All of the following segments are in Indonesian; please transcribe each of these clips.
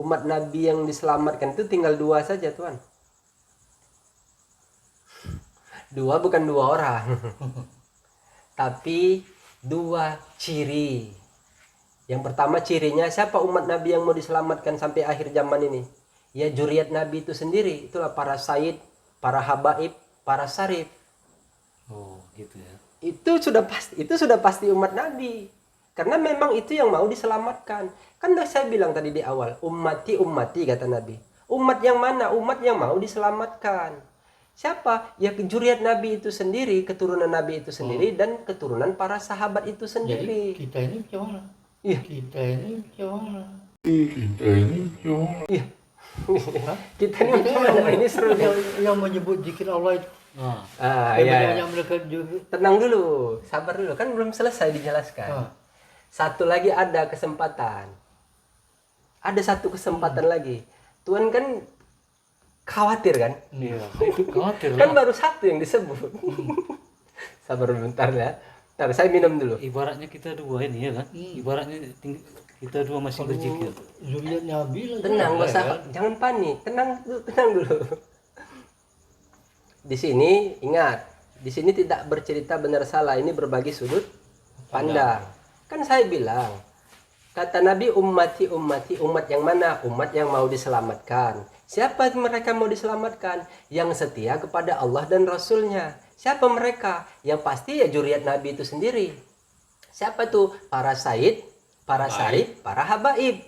Umat Nabi yang diselamatkan itu tinggal 2 saja, Tuan. 2 bukan 2 orang. Tapi 2 ciri. Yang pertama cirinya, siapa umat Nabi yang mau diselamatkan sampai akhir zaman ini? Ya zuriat Nabi itu sendiri. Itulah para sayyid, para habaib, para syarif. Oh, gitu ya. Itu sudah pasti umat Nabi. Karena memang itu yang mau diselamatkan. Kan saya bilang tadi di awal, ummati ummati kata Nabi. Umat yang mana? Umat yang mau diselamatkan. Siapa? Ya zuriat Nabi itu sendiri, keturunan Nabi itu sendiri, dan keturunan para sahabat itu Jadi sendiri. kita ini gimana? Iya. Kita ini gimana? Iya. Hah? Kita ini gimana? Ini seru nih. Yang menyebut zikir Allah itu. Nah, Iya. yang mereka juga. Tenang dulu, sabar dulu. Kan belum selesai dijelaskan. Satu lagi ada kesempatan. Ada satu kesempatan lagi. Tuhan kan khawatir kan? Iya, itu khawatir Kan lah. baru satu yang disebut. Sabar bentar ya. Ntar saya minum dulu. Ibaratnya kita dua ini ya kan. Ibaratnya kita dua masih berzikir. Zuriat Nabi lah. Tenang, gak usah, jangan panik. Tenang dulu. Di sini ingat, di sini tidak bercerita benar salah. Ini berbagi sudut pandang. Kan saya bilang, kata Nabi ummati ummati, umat yang mana? Umat yang mau diselamatkan. Siapa mereka mau diselamatkan? Yang setia kepada Allah dan Rasulnya. Siapa mereka? Yang pasti ya zuriat Nabi itu sendiri. Siapa tuh? Para sayyid, para syarif, para habaib.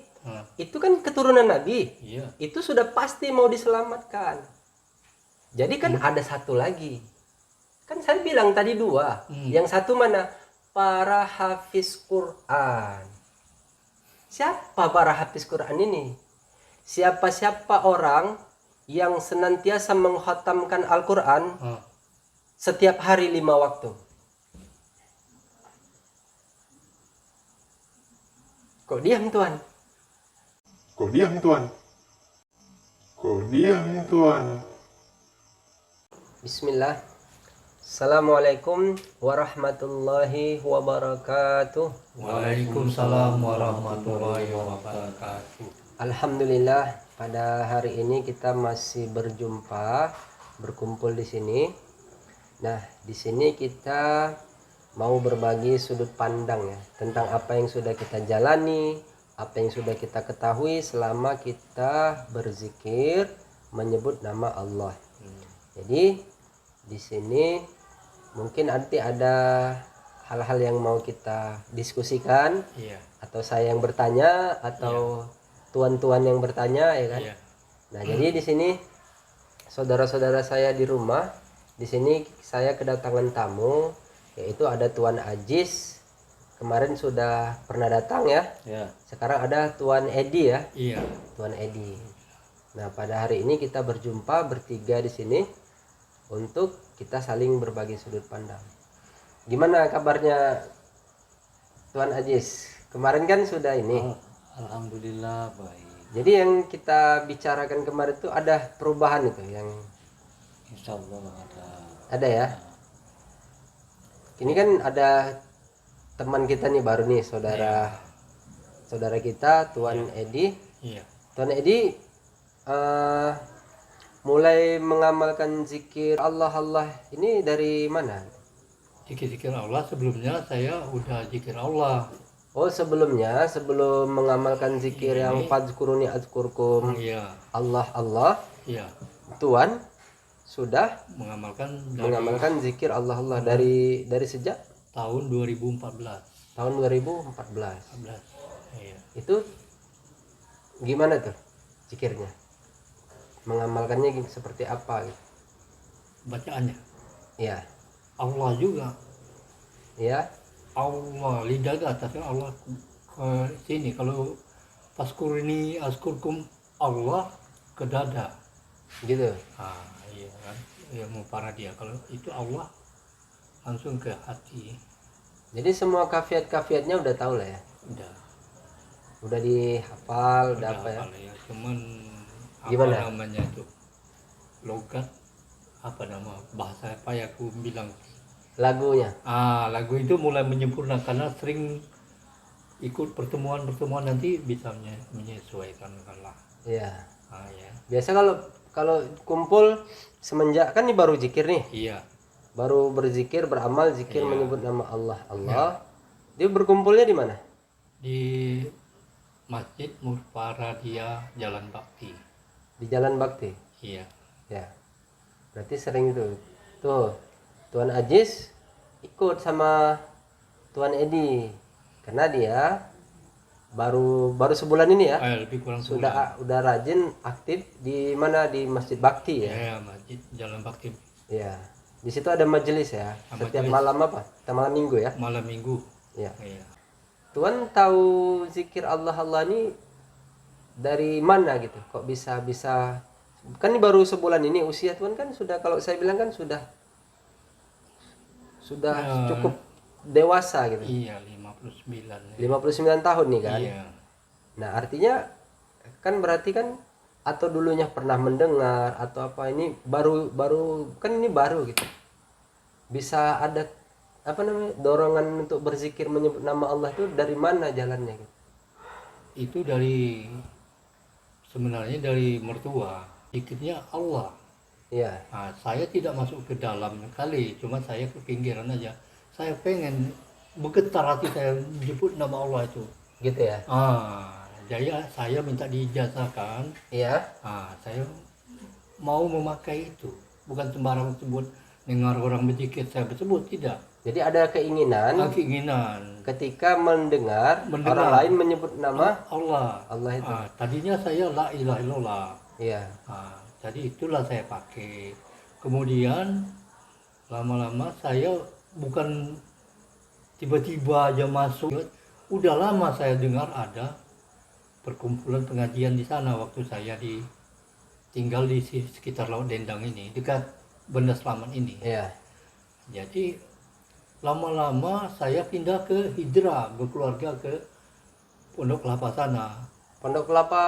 Itu kan keturunan Nabi. Iya. Itu sudah pasti mau diselamatkan. Jadi kan ada satu lagi. Kan saya bilang tadi 2. Yang satu mana? Para hafiz Quran. Siapa para hafiz Quran ini? Siapa-siapa orang yang senantiasa mengkhatamkan Al-Quran setiap hari 5 waktu. Kok diam, Tuan? Bismillah. Assalamualaikum warahmatullahi wabarakatuh. Waalaikumsalam warahmatullahi wabarakatuh. Alhamdulillah, pada hari ini kita masih berkumpul di sini. Nah, di sini kita mau berbagi sudut pandang ya tentang apa yang sudah kita jalani, apa yang sudah kita ketahui selama kita berzikir menyebut nama Allah. Jadi di sini mungkin nanti ada hal-hal yang mau kita diskusikan, atau saya yang bertanya atau tuan-tuan yang bertanya ya kan. Nah, jadi di sini saudara-saudara saya di rumah, di sini saya kedatangan tamu, yaitu ada Tuan Ajis. Kemarin sudah pernah datang ya. Sekarang ada Tuan Edi ya. Iya. Tuan Edi. Nah, pada hari ini kita berjumpa bertiga di sini untuk kita saling berbagi sudut pandang. Gimana kabarnya Tuan Ajis? Kemarin kan sudah ini. Alhamdulillah baik. Jadi yang kita bicarakan kemarin itu ada perubahan itu yang Insya Allah ada. ada ya. Ini kan ada teman kita nih baru nih, saudara kita Tuan Edi. Iya. Tuan Edi mulai mengamalkan zikir Allah ini dari mana? Zikir Allah sebelumnya saya udah zikir Allah. Oh, sebelum mengamalkan zikir yang fadzkuruni adzkurkum, Iya. Allah, Iya. Tuan sudah mengamalkan zikir Allah dari sejak tahun 2014. tahun 2014. Iya. Itu gimana tuh zikirnya? Mengamalkannya seperti apa gitu? Bacaannya Iya. Allah juga. Ya. Allah lidah ke atas, Allah ke sini. Kalau paskurini askurkum, Allah ke dada. Gitu. Iya kan, ya mau para dia. Kalau itu Allah langsung ke hati. Jadi semua kafiat-kafiatnya udah tahu lah ya. Udah dihafal, udah apa ya? Ya. Cuman Gimana? apa namanya itu logat, apa nama bahasa apa ya aku bilang Lagunya. lagu itu mulai menyempurna karena sering ikut pertemuan-pertemuan nanti bisa menyesuaikan lah. Iya. Ya. Biasa kalau kalau kumpul semenjak kan ini baru zikir nih. Iya. Baru berzikir, beramal, zikir Iya. menyebut nama Allah. Dia berkumpulnya di mana? Di Masjid Murfaradia Jalan Bakti. Di Jalan Bakti. Iya. Ya. Berarti sering itu. Tuh, Tuan Ajis ikut sama Tuan Edi. Karena dia baru sebulan ini ya. Lebih kurang sebulan. Udah rajin aktif di mana, di Masjid Bakti ya. Ya, Masjid Jalan Bakti. Iya. Di situ ada majelis ya. Setiap Majelis. malam apa? Kita malam Minggu ya. Malam Minggu. Iya. Iya. Tuan tahu zikir Allah ini dari mana gitu? Kok bisa kan ini baru sebulan ini usia Tuan kan sudah, kalau saya bilang kan sudah Ya. cukup dewasa gitu. Iya, 59. 59 tahun nih kan. Iya. Nah, artinya kan berarti kan atau dulunya pernah mendengar atau apa, ini baru kan ini baru gitu. Bisa ada apa namanya, dorongan untuk berzikir menyebut nama Allah itu dari mana jalannya gitu? Itu sebenarnya dari mertua. Zikirnya Allah. Iya. Nah, saya tidak masuk ke dalam kali, cuma saya ke pinggiran aja. Saya pengen bergetar hati saya menyebut nama Allah itu. Gitu ya. Jadi saya minta diijazahkan. Iya. Saya mau memakai itu, bukan sembarang sebut. Dengar orang berzikir saya bersebut, tidak. Jadi ada keinginan Keinginan ketika mendengar orang lain menyebut nama Allah. Allah itu. Tadinya saya la ilaha illallah. Iya. Jadi itulah saya pakai. Kemudian lama-lama saya bukan tiba-tiba aja masuk. Udah lama saya dengar ada perkumpulan pengajian di sana waktu saya tinggal di sekitar Laut Dendang ini, dekat Benda Selamat ini. Iya. Jadi lama-lama saya pindah ke Hijrah, berkeluarga ke Pondok Kelapa sana. Pondok Kelapa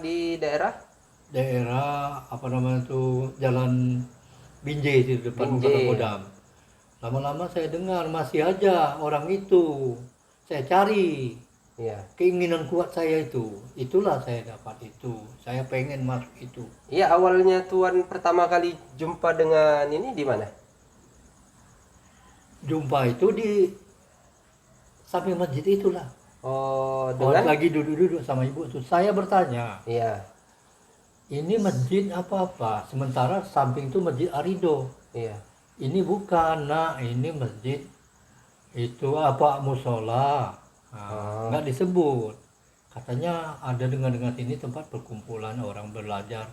di daerah Apa namanya itu, Jalan Binjai di depan Binjai. Kodam. Lama-lama saya dengar masih aja orang itu. Saya cari. Iya. Keinginan kuat saya itulah saya dapat itu. Saya pengen masuk itu. Iya, awalnya Tuan pertama kali jumpa dengan ini di mana? Jumpa itu di samping masjid itulah. Dengan Lagi duduk-duduk sama ibu itu. Saya bertanya, iya. ini masjid apa-apa? Sementara samping itu masjid Arido. Iya. Ini bukan, nak, ini masjid itu apa, musola. Nggak disebut. Katanya ada dengan sini tempat perkumpulan orang belajar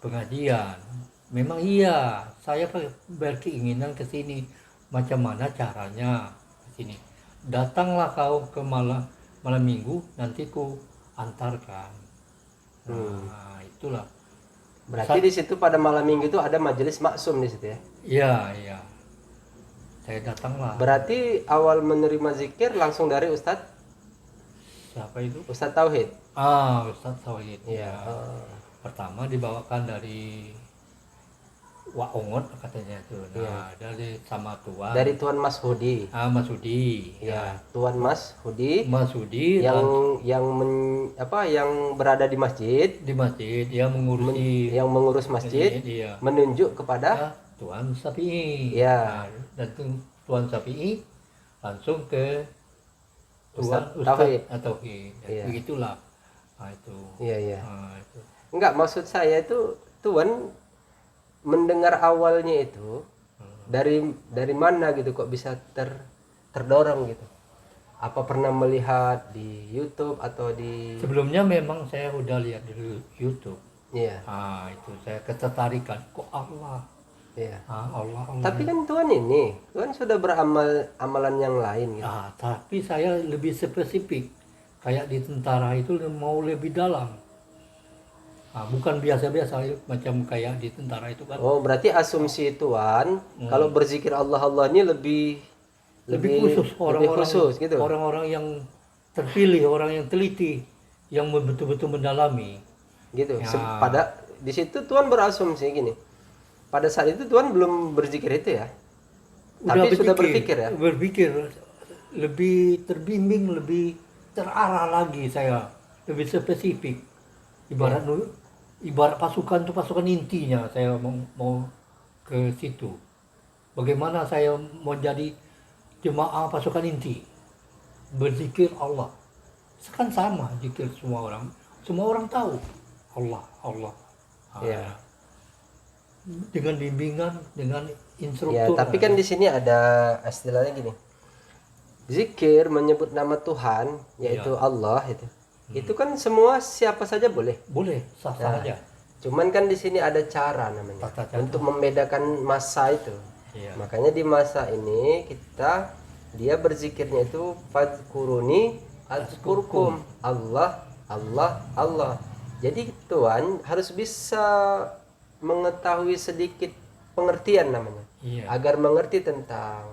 pengajian. Memang iya, saya berkeinginan ke sini. Macam mana caranya ke sini? Datanglah kau ke malam Minggu, nanti ku antarkan. Itulah. Berarti di situ pada malam Minggu itu ada majelis maksum di situ ya? Iya. Saya datanglah. Berarti awal menerima zikir langsung dari Ustadz? Siapa itu? Ustadz Tauhid? Ustadz Tauhid. Iya. Pertama dibawakan dari Wak Ongot katanya itu. Dari sama Tuan. Dari Tuan Mas Hudi. Mas Hudi. Ya, Tuan Mas Hudi. Mas Hudi yang berada di masjid. Di masjid, dia mengurus masjid. Iya. Menunjuk kepada Tuan Sapi'i. Ya. Dan Tuan Sapi'i langsung ke Ustadz Tauhid. Iya. Begitulah. Itu. Iya. Itu. Enggak, maksud saya itu Tuan mendengar awalnya itu dari mana gitu, kok bisa terdorong gitu? Apa pernah melihat di YouTube atau di... Sebelumnya memang saya udah lihat di YouTube. Iya. Itu saya ketertarikan, kok Allah. Iya. Allah. Tapi kan Tuan sudah beramal amalan yang lain gitu. Tapi saya lebih spesifik. Kayak di tentara itu mau lebih dalam. Bukan biasa-biasa macam kayak di tentara itu kan. Berarti asumsi Tuan kalau berzikir Allah ini lebih khusus, khusus gitu. Orang-orang yang terpilih, orang yang teliti, yang betul-betul mendalami. Gitu. Pada di situ Tuan berasumsi gini. Pada saat itu Tuan belum berzikir itu ya. Tapi sudah berpikir ya. Berpikir lebih terbimbing, lebih terarah lagi saya, lebih spesifik. Ibarat ibarat pasukan itu pasukan intinya saya mau ke situ. Bagaimana saya mau jadi jemaah pasukan inti, berzikir Allah. Kan sama zikir semua orang tahu Allah, Allah. Ah, Iya. ya. Dengan bimbingan, dengan Ya, instruktur. tapi kan di sini ada istilahnya gini. Zikir menyebut nama Tuhan, yaitu Iya. Allah itu. Itu kan semua siapa saja boleh. Boleh, sah-sah Nah, aja. cuman kan di sini ada cara namanya Tata cara. untuk membedakan masa itu. Iya. Makanya di masa ini dia berzikirnya itu fadkuruni azkurkum, Allah Allah Allah. Jadi Tuhan harus bisa mengetahui sedikit pengertian namanya, Iya. agar mengerti tentang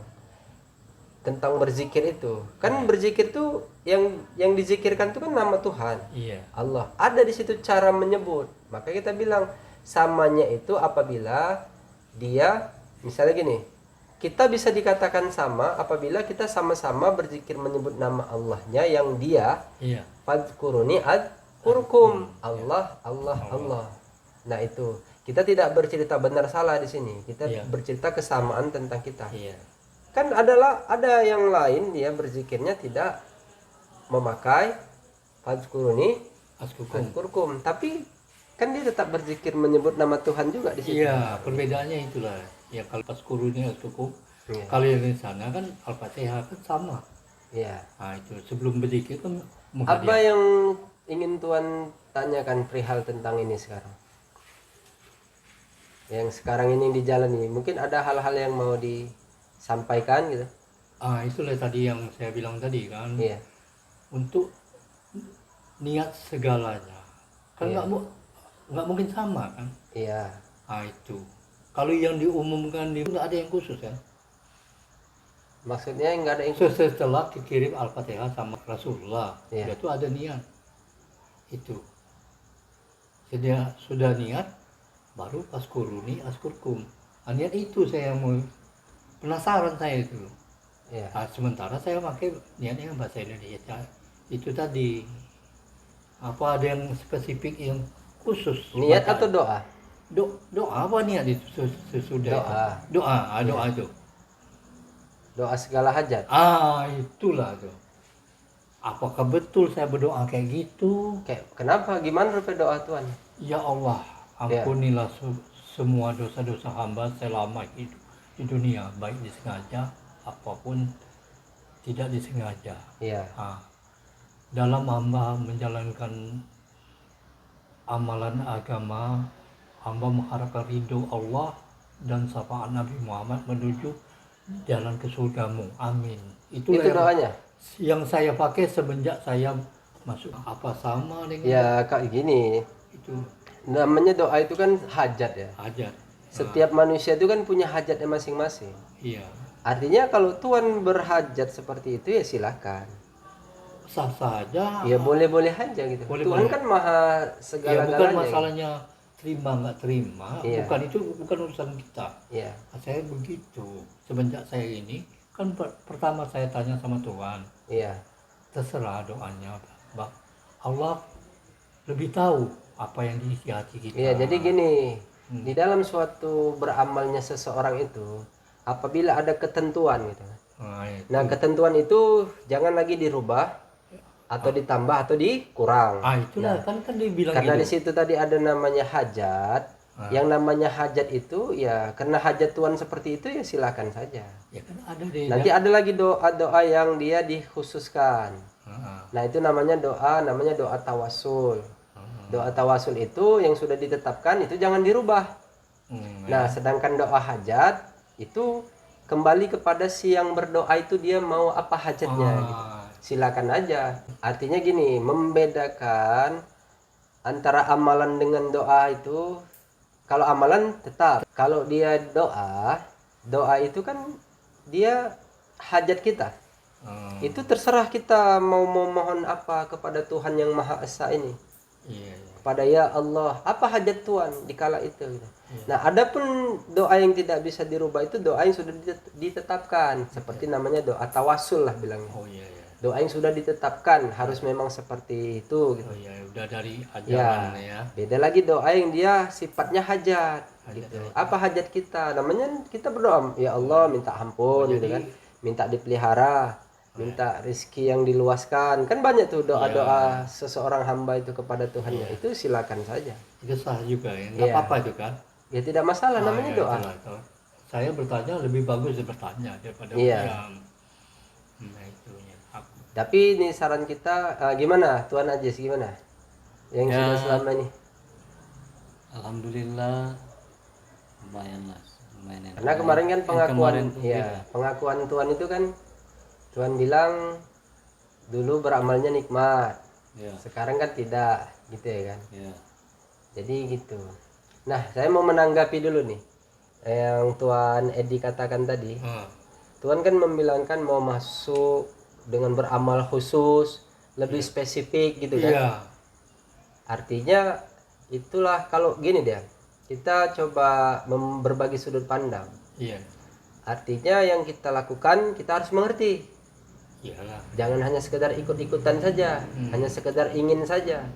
berzikir itu. Kan berzikir tuh yang dizikirkan tuh kan nama Tuhan Iya. Allah. Ada di situ cara menyebut. Maka kita bilang samanya itu apabila dia misalnya gini. Kita bisa dikatakan sama apabila kita sama-sama berzikir menyebut nama Allahnya yang dia Iya. fadkuruni adkurkum, Allah Allah Allah. Nah, itu kita tidak bercerita benar salah di sini. Kita Iya. bercerita kesamaan tentang kita. Iya. Kan ada yang lain dia berzikirnya tidak memakai fadkuruni Askukum. adkurkum, tapi kan dia tetap berzikir menyebut nama Tuhan juga di situ. Iya, perbedaannya itulah. Ya kalau pas kurunnya cukup, Iya. kalau yang di sana kan Al-Fatihah kan sama. Iya. Nah itu sebelum berzikir kan Apa menghadiah. yang ingin Tuhan tanyakan perihal tentang ini sekarang? Yang sekarang ini yang dijalani, mungkin ada hal-hal yang mau disampaikan gitu. Itulah tadi yang saya bilang tadi kan, Iya. untuk niat segalanya. Kan Iya. nggak mungkin sama kan. Iya. Itu. Kalau yang diumumkan di nggak ada yang khusus kan. Maksudnya nggak ada yang Setelah dikirim Al-Fatihah sama Rasulullah, Iya. itu ada niat. Itu. Sudah niat, baru askuruni askurkum. Niat itu saya mau penasaran saya itu. Iya. Sementara saya pakai niatnya bahasa Indonesia. Itu tadi apa ada yang spesifik yang khusus? Niat bacaan? atau doa? Doa apa niat itu sesudah Doa. itu? Doa itu. Doa segala hajat. Itulah tuh. Apakah betul saya berdoa kayak gitu? Kayak kenapa? Gimana rupa doa Tuhan? Ya Allah, ampunilah semua dosa-dosa hamba selama hidup di dunia, baik disengaja apapun tidak disengaja. Iya. Dalam hamba menjalankan amalan agama, hamba mengharapkan ridho Allah dan syafaat Nabi Muhammad menuju jalan ke surgamu. Amin. Itu Itulah doanya. yang saya pakai semenjak saya masuk. Apa sama dengan Ya kak gini, itu namanya doa itu kan hajat ya. hajat? Setiap manusia itu kan punya hajatnya masing-masing. Iya, Artinya kalau Tuhan berhajat seperti itu ya silakan. sah-sah aja. Ya boleh-boleh aja gitu. Boleh, Tuhan boleh. kan maha Ya segala-galanya. bukan gitu. masalahnya terima nggak terima, Iya. bukan urusan kita. Iya. Saya begitu. Semenjak saya ini kan pertama saya tanya sama Tuhan, Iya. terserah doanya, Bang. Allah lebih tahu apa yang diisi hati kita. Iya, jadi gini, di dalam suatu beramalnya seseorang itu apabila ada ketentuan gitu. Itu. Nah, ketentuan itu jangan lagi dirubah atau ditambah atau dikurang. Itulah kan dibilang Karena di gitu. situ tadi ada namanya hajat. Yang namanya hajat itu ya karena hajat Tuhan seperti itu ya silakan saja. Ya kan ada di Nanti ada lagi doa-doa yang dia dikhususkan. Nah, itu namanya doa tawasul. Doa tawasul itu yang sudah ditetapkan itu jangan dirubah. Nah, sedangkan doa hajat itu kembali kepada si yang berdoa itu dia mau apa hajatnya gitu. Silakan aja. Artinya gini, membedakan antara amalan dengan doa itu, kalau amalan tetap, kalau dia doa itu kan dia hajat kita. Itu terserah kita mau memohon apa kepada Tuhan yang Maha Esa ini. Iya. Kepada ya Allah, apa hajat Tuhan di kala itu gitu. Nah, adapun doa yang tidak bisa dirubah itu doa yang sudah ditetapkan, seperti namanya doa tawasul lah bilangnya. Iya. Doa yang sudah ditetapkan harus memang seperti itu gitu. Oh iya, udah dari Ya, ajaran ya. beda lagi doa yang dia sifatnya hajat gitu. Hajat. Apa hajat kita? Namanya kita berdoa, ya Allah minta ampun gitu kan. Jadi Minta dipelihara, minta rizki yang diluaskan. Kan banyak tuh doa-doa seseorang hamba itu kepada Tuhannya. Itu silakan saja. itu sah juga ya, nggak Iya. apa-apa itu kan. Ya tidak masalah namanya Ya, doa. itulah, itu. Saya bertanya lebih bagus bertanya daripada Iya. berdiam. Nah itu ya. Tapi ini saran kita gimana? Tuan Ajis gimana? Yang Ya. sudah selama ini. Alhamdulillah lumayan lah, lumayan enak. Karena kemarin kan Yang pengakuan kemarin tuh ya, pengakuan Tuhan itu kan Tuhan bilang dulu beramalnya nikmat. ya, Sekarang kan tidak, gitu ya kan. ya, Jadi gitu. Nah, saya mau menanggapi dulu nih yang Tuan Edi katakan tadi. Tuhan kan membilangkan mau masuk dengan beramal khusus, lebih spesifik gitu kan. Iya. Artinya itulah kalau gini dia. Kita coba berbagi sudut pandang. Iya. Artinya yang kita lakukan kita harus mengerti. Iyalah. Jangan hanya sekedar ikut-ikutan saja, hanya sekedar ingin saja.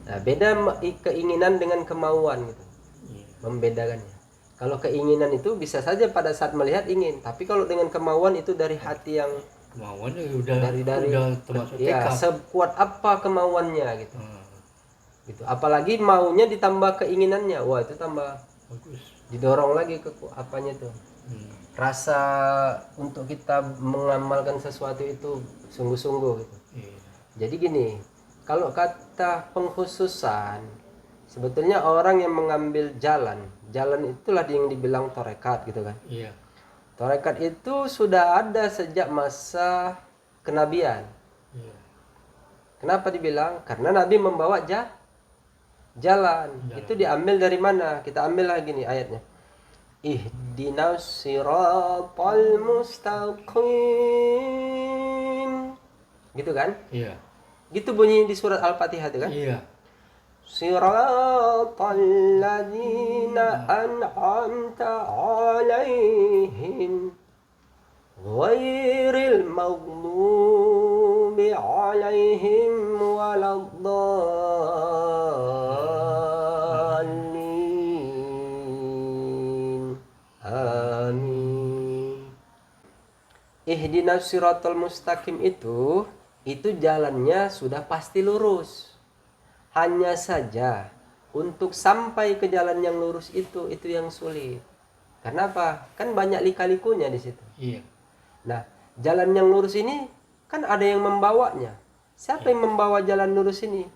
Nah, beda keinginan dengan kemauan gitu. Iya. Membedakannya. Kalau keinginan itu bisa saja pada saat melihat ingin, tapi kalau dengan kemauan itu dari hati yang Kemauannya udah dari udah termasuk ya tekad. sekuat apa kemauannya gitu. Hmm, Gitu. Apalagi maunya ditambah keinginannya, wah itu tambah bagus. didorong lagi ke apanya tuh. Hmm. Rasa untuk kita mengamalkan sesuatu itu sungguh-sungguh gitu. Iya. Jadi gini, kalau kata pengkhususan, sebetulnya orang yang mengambil jalan itulah yang dibilang torekat gitu kan. Iya. Torekat itu sudah ada sejak masa kenabian. Iya. Kenapa dibilang? Karena Nabi membawa jalan. Itu diambil dari mana? Kita ambil lagi nih ayatnya. Ihdinas siratal mustaqim. Gitu kan? Iya. Gitu bunyi di surat Al-Fatihah itu kan? Iya. Siratal ladzina an'amta 'alaihim ghairil maghdubi 'alaihim waladdallin. Amin. Ihdinas siratal mustaqim itu jalannya sudah pasti lurus. Hanya saja untuk sampai ke jalan yang lurus itu yang sulit. Kenapa? Kan banyak lika-likunya di situ. Iya. Nah, jalan yang lurus ini kan ada yang membawanya. Siapa yang membawa jalan lurus ini?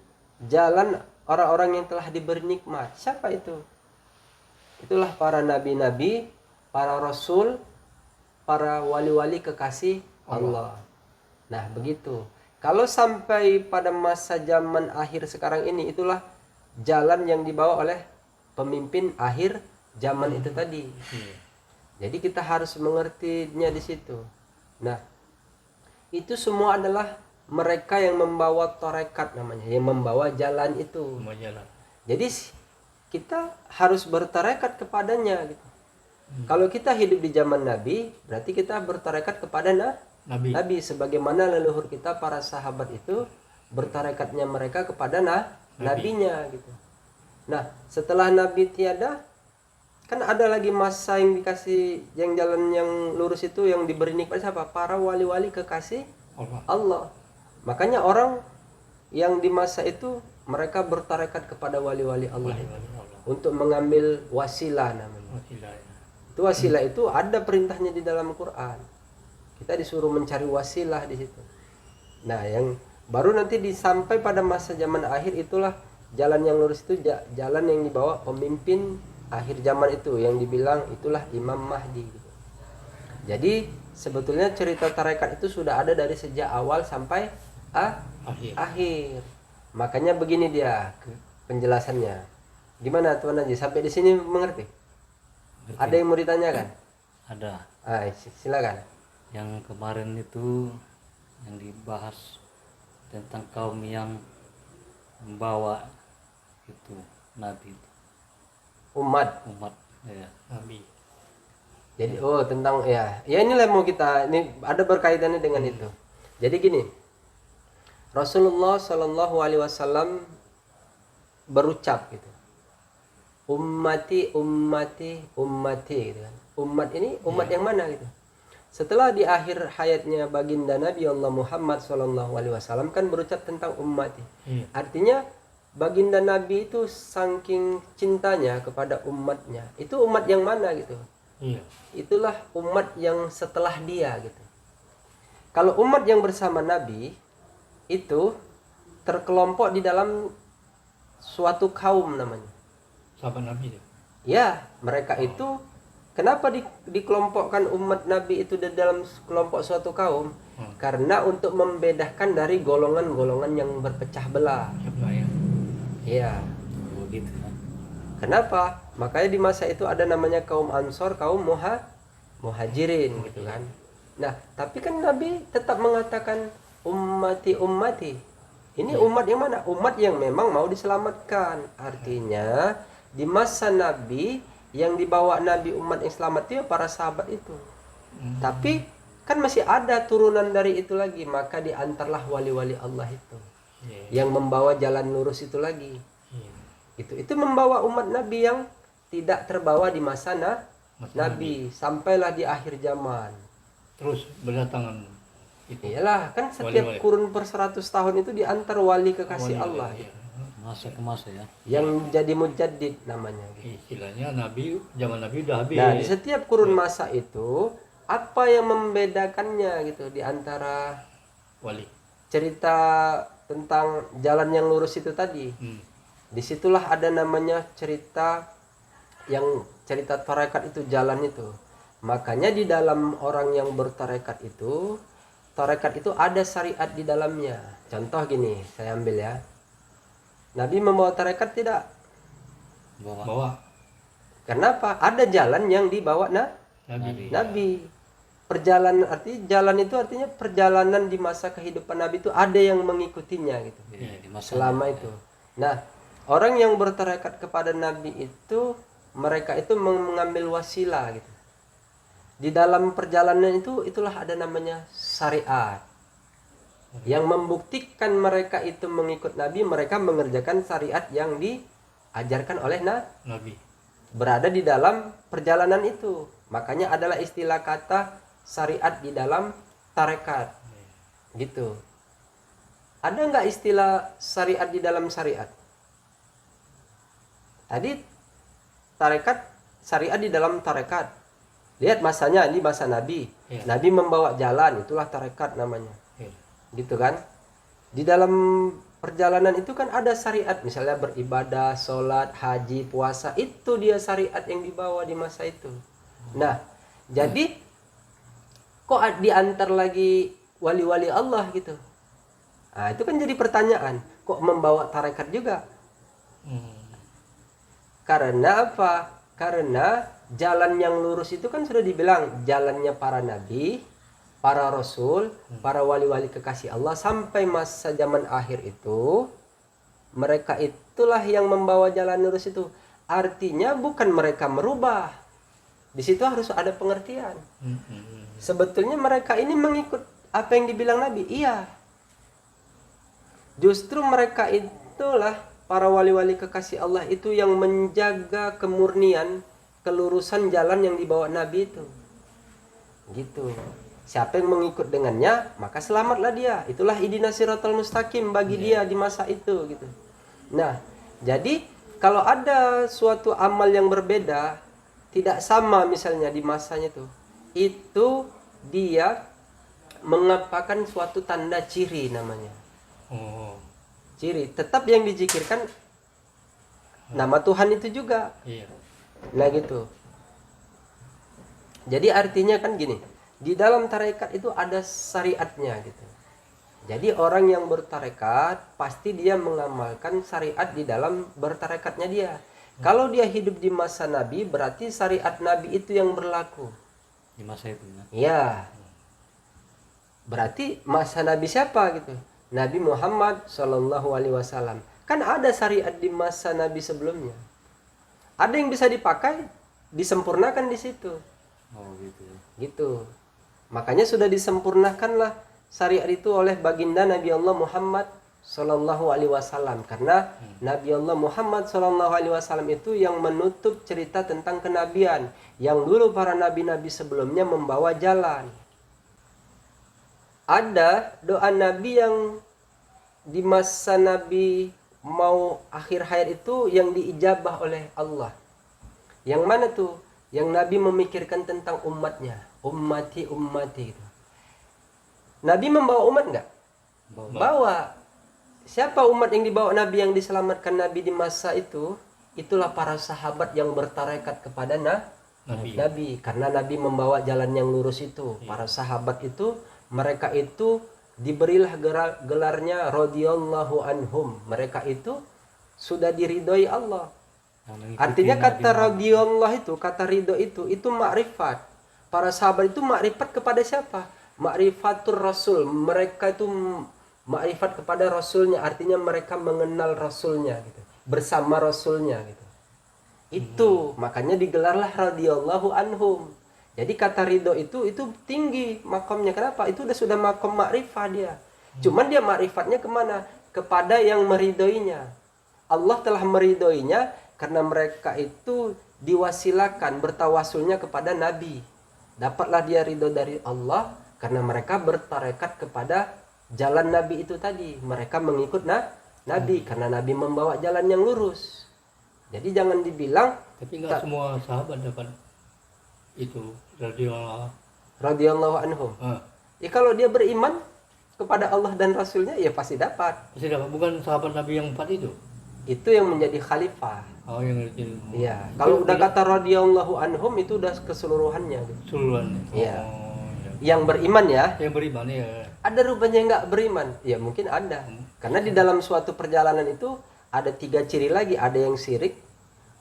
Jalan orang-orang yang telah diberi nikmat. Siapa itu? Itulah para nabi-nabi, para rasul, para wali-wali kekasih Allah. Nah, begitu. Kalau sampai pada masa zaman akhir sekarang ini, itulah jalan yang dibawa oleh pemimpin akhir zaman itu tadi. Jadi kita harus mengertinya di situ. Nah, itu semua adalah mereka yang membawa torekat namanya, yang membawa jalan itu. Mau jalan. Jadi kita harus bertarekat kepadanya gitu. Kalau kita hidup di zaman Nabi, berarti kita bertarekat kepada Nabi sebagaimana leluhur kita para sahabat itu bertarekatnya mereka kepada nabinya gitu. Nah, setelah Nabi tiada, kan ada lagi masa yang dikasih yang jalan yang lurus itu yang diberi nikmat siapa? Para wali-wali kekasih Allah. Makanya orang yang di masa itu mereka bertarekat kepada wali-wali Allah untuk mengambil wasilah namanya. Itu wasilah itu ada perintahnya di dalam Quran. Kita disuruh mencari wasilah di situ. Nah, yang baru nanti sampai pada masa zaman akhir itulah jalan yang lurus itu jalan yang dibawa pemimpin akhir zaman itu yang dibilang itulah Imam Mahdi gitu. Jadi sebetulnya cerita tarekat itu sudah ada dari sejak awal sampai akhir. Makanya begini dia penjelasannya. Gimana Tuan Haji? Sampai di sini mengerti? Ada yang mau ditanyakan? ada. Silakan. Yang kemarin itu yang dibahas tentang kaum yang membawa itu Nabi itu. Umat ya. Nabi. Jadi tentang ya inilah mau kita ini ada berkaitannya dengan itu. Jadi gini, Rasulullah Shallallahu Alaihi Wasallam berucap gitu, ummati ummati ummati gitu kan. Umat ini umat yang mana gitu. Setelah di akhir hayatnya baginda Nabi Allah Muhammad Shallallahu Alaihi Wasallam kan berucap tentang ummati. Artinya baginda Nabi itu saking cintanya kepada umatnya. Itu umat yang mana gitu. Iya. Itulah umat yang setelah dia gitu. Kalau umat yang bersama Nabi itu terkelompok di dalam suatu kaum namanya. Sahabat Nabi itu. Ya, mereka itu kenapa dikelompokkan umat Nabi itu di dalam kelompok suatu kaum? Karena untuk membedakan dari golongan-golongan yang berpecah belah. Siapa ya? Iya. Oh gitu ya. Kenapa? Makanya di masa itu ada namanya kaum Ansor, kaum Muhajirin gitu kan. Nah, tapi kan Nabi tetap mengatakan ummati ummati. Ini umat yang mana? Umat yang memang mau diselamatkan. Artinya di masa Nabi yang dibawa Nabi umat yang selamat itu ya para sahabat itu. Tapi kan masih ada turunan dari itu lagi, maka diantarlah wali-wali Allah itu. Yang membawa jalan lurus itu lagi. Itu membawa umat Nabi yang tidak terbawa di masa Nabi sampailah di akhir zaman. Terus berdatangan itu. Iyalah, kan setiap Wali-wali. kurun per 100 tahun itu diantar wali kekasih Wali-wali, Allah iya. Masa ke masa ya. yang jadi mujaddid namanya. Istilahnya Nabi, zaman Nabi udah habis. Nah, di setiap kurun masa itu apa yang membedakannya gitu di antara Wali. cerita tentang jalan yang lurus itu tadi. Disitulah ada namanya cerita yang cerita tarekat itu, jalan itu. Makanya di dalam orang yang bertarekat itu, tarekat itu ada syariat di dalamnya. Contoh gini, saya ambil ya. Nabi membawa tarekat tidak? Bawa Kenapa? Ada jalan yang dibawa Nabi. Nabi. Perjalanan jalan itu artinya perjalanan di masa kehidupan Nabi itu ada yang mengikutinya gitu. Iya, di masa Selama itu. Nah, orang yang bertarekat kepada Nabi itu mereka itu mengambil wasilah gitu. Di dalam perjalanan itu itulah ada namanya syariat. Yang membuktikan mereka itu mengikut Nabi, mereka mengerjakan syariat yang diajarkan oleh Nabi. berada di dalam perjalanan itu. Makanya adalah istilah kata syariat di dalam tarekat. Gitu. Ada nggak istilah syariat di dalam syariat? Tadi tarekat, syariat di dalam tarekat. Lihat masanya, ini masa Nabi. Iya. Nabi membawa jalan, itulah tarekat namanya. Iya. Gitu kan? Di dalam perjalanan itu kan ada syariat, misalnya beribadah, sholat, haji, puasa, itu dia syariat yang dibawa di masa itu. Nah, jadi kok diantar lagi wali-wali Allah gitu? Nah, itu kan jadi pertanyaan, kok membawa tarekat juga? Karena apa? Karena jalan yang lurus itu kan sudah dibilang jalannya para nabi, para rasul, para wali-wali kekasih Allah sampai masa zaman akhir itu, mereka itulah yang membawa jalan lurus itu. Artinya bukan mereka merubah. Di situ harus ada pengertian. Sebetulnya mereka ini mengikut apa yang dibilang Nabi. Iya. Justru mereka itulah para wali-wali kekasih Allah itu yang menjaga kemurnian, kelurusan jalan yang dibawa Nabi itu. Gitu. Siapa yang mengikut dengannya, maka selamatlah dia. Itulah ihdinas siratal mustaqim bagi dia di masa itu gitu. Nah, jadi kalau ada suatu amal yang berbeda, tidak sama misalnya di masanya itu dia mengapakan suatu tanda ciri namanya. Ciri, tetap yang dizikirkan nama Tuhan itu juga. Iya. Nah gitu. Jadi artinya kan gini, di dalam tarekat itu ada syariatnya gitu. Jadi orang yang bertarekat pasti dia mengamalkan syariat di dalam bertarekatnya dia. Kalau dia hidup di masa Nabi, berarti syariat Nabi itu yang berlaku. di masa itu ya. Ya. Berarti masa Nabi siapa gitu? Nabi Muhammad Shallallahu Alaihi Wasallam. Kan ada syariat di masa Nabi sebelumnya. Ada yang bisa dipakai, disempurnakan di situ. Oh gitu ya. Gitu. Makanya sudah disempurnakanlah syariat itu oleh baginda Nabi Allah Muhammad Sallallahu Alaihi Wasallam, karena Nabi Allah Muhammad Sallallahu Alaihi Wasallam itu yang menutup cerita tentang kenabian yang dulu para nabi-nabi sebelumnya membawa jalan. Ada doa Nabi yang di masa Nabi mau akhir hayat itu yang diijabah oleh Allah. Yang mana tuh? Yang Nabi memikirkan tentang umatnya, ummati ummati gitu. Nabi membawa umat enggak? Bawa. Siapa umat yang dibawa Nabi, yang diselamatkan Nabi di masa itu? Itulah para sahabat yang bertarekat kepada Nabi. Karena Nabi membawa jalan yang lurus itu. Para sahabat itu, mereka itu diberilah gelarnya radhiyallahu anhum. Mereka itu sudah diridhoi Allah. Artinya kata radhiyallahu itu, kata ridho itu makrifat. Para sahabat itu makrifat kepada siapa? Makrifatur Rasul. Mereka itu makrifat kepada Rasulnya, artinya mereka mengenal Rasulnya gitu, bersama Rasulnya gitu. Itu makanya digelarlah radhiyallahu anhum. Jadi kata ridho itu tinggi makamnya. Kenapa? Itu sudah makam makrifat dia. Cuman dia makrifatnya kemana? Kepada yang meridhoinya. Allah telah meridhoinya karena mereka itu diwasilakan, bertawasulnya kepada Nabi. Dapatlah dia ridho dari Allah karena mereka bertarekat kepada jalan Nabi itu tadi. Mereka mengikut Nabi karena Nabi membawa jalan yang lurus. Jadi jangan dibilang Tapi nggak semua sahabat dapat itu radhiyallahu anhum. Ya kalau dia beriman kepada Allah dan Rasulnya ya pasti dapat. Pasti dapat. Bukan sahabat Nabi yang 4 itu. Itu yang menjadi khalifah. Oh, yang itu. Iya. Kalau udah kata radhiyallahu anhum itu udah keseluruhannya. Keseluruhannya. Iya. Oh, ya. Yang beriman ya. Yang beriman ya. Ada rupanya yang nggak beriman. Ya mungkin ada. Karena di dalam suatu perjalanan itu ada 3 ciri lagi. Ada yang syirik,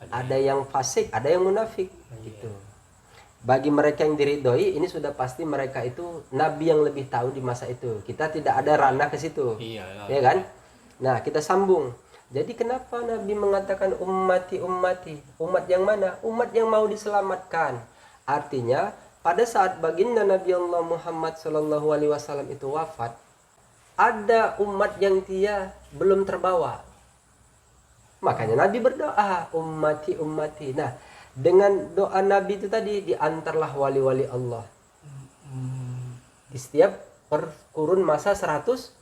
ada yang fasik, ada yang munafik. Gitu. Bagi mereka yang diridhoi, ini sudah pasti mereka itu nabi yang lebih tahu di masa itu. Kita tidak ada ranah ke situ. Iya. Ya kan? Nah, kita sambung. Jadi kenapa Nabi mengatakan ummati ummati? Umat yang mana? Umat yang mau diselamatkan. Artinya pada saat baginda Nabi Allah Muhammad Sallallahu Alaihi Wasallam itu wafat, ada umat yang dia belum terbawa. Makanya Nabi berdoa ummati ummati. Nah, dengan doa Nabi itu tadi diantarlah wali-wali Allah. Di setiap kurun masa 100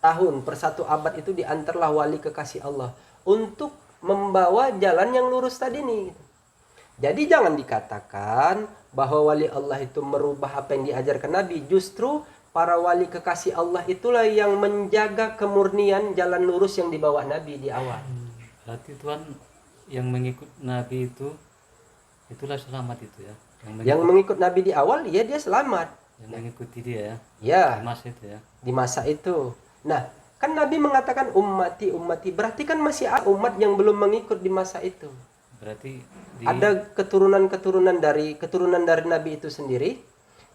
tahun per 1 abad itu diantarlah wali kekasih Allah untuk membawa jalan yang lurus tadi nih. Jadi jangan dikatakan bahwa wali Allah itu merubah apa yang diajarkan Nabi. Justru para wali kekasih Allah itulah yang menjaga kemurnian jalan lurus yang dibawa Nabi di awal. Berarti Tuhan yang mengikut Nabi itu itulah selamat itu ya. Yang mengikut Nabi di awal ya dia selamat. Yang mengikuti dia ya. Di masa itu ya. Di masa itu. Nah, kan Nabi mengatakan ummati ummati, berarti kan masih ada umat yang belum mengikut di masa itu. Berarti ada keturunan dari Nabi itu sendiri,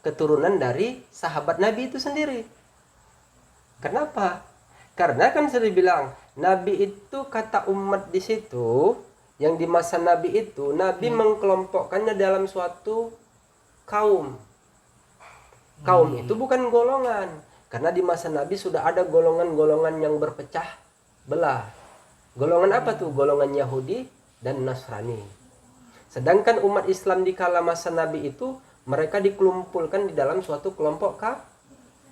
keturunan dari sahabat Nabi itu sendiri. Kenapa? Karena kan sudah dibilang Nabi itu kata umat di situ, yang di masa Nabi itu Nabi mengkelompokkannya dalam suatu kaum. Kaum itu bukan golongan. Karena di masa Nabi sudah ada golongan-golongan yang berpecah belah. Golongan apa tuh? Golongan Yahudi dan Nasrani. Sedangkan umat Islam di kala masa Nabi itu mereka dikumpulkan di dalam suatu kelompok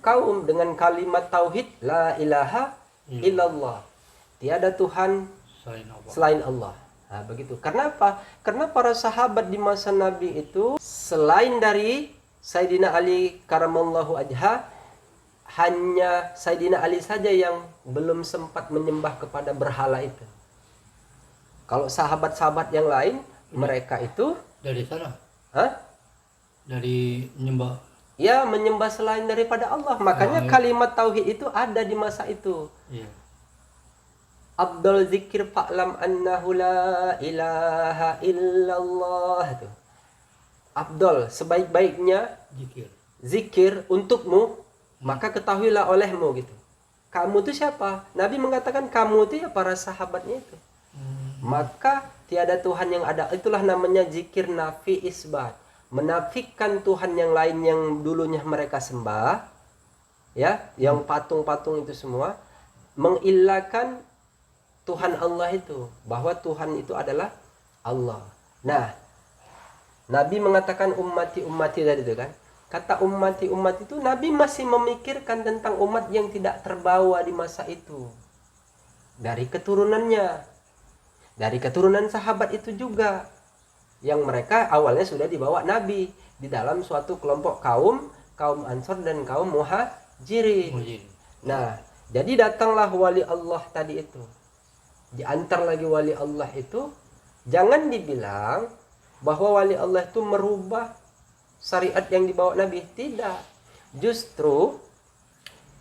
kaum dengan kalimat tauhid la ilaha illallah. Tiada Tuhan selain Allah. Nah, begitu. Kenapa? Karena para sahabat di masa Nabi itu selain dari Sayyidina Ali karamallahu wajhah, hanya Sayyidina Ali saja yang belum sempat menyembah kepada berhala itu. Kalau sahabat-sahabat yang lain, mereka itu dari sana. Hah? Dari menyembah. Ya, menyembah selain daripada Allah. Makanya kalimat tauhid itu ada di masa itu. Iya. Abdul zikir fa'lam annahu la ilaha illallah itu. Abdul, sebaik-baiknya zikir untukmu, maka ketahuilah olehmu gitu. Kamu itu siapa? Nabi mengatakan kamu itu ya para sahabatnya itu. Maka tiada Tuhan yang ada. Itulah namanya zikir nafi isbat. Menafikan Tuhan yang lain yang dulunya mereka sembah, ya, yang patung-patung itu semua mengillakan Tuhan Allah itu, bahwa Tuhan itu adalah Allah. Nah, Nabi mengatakan ummati tadi itu kan. Kata ummati itu Nabi masih memikirkan tentang umat yang tidak terbawa di masa itu. Dari keturunannya. Dari keturunan sahabat itu juga. Yang mereka awalnya sudah dibawa Nabi di dalam suatu kelompok kaum Ansor dan kaum Muhajirin. Nah, jadi datanglah wali Allah tadi itu. Diantar lagi wali Allah itu, jangan dibilang bahwa wali Allah itu merubah syariat yang dibawa Nabi. Tidak. Justru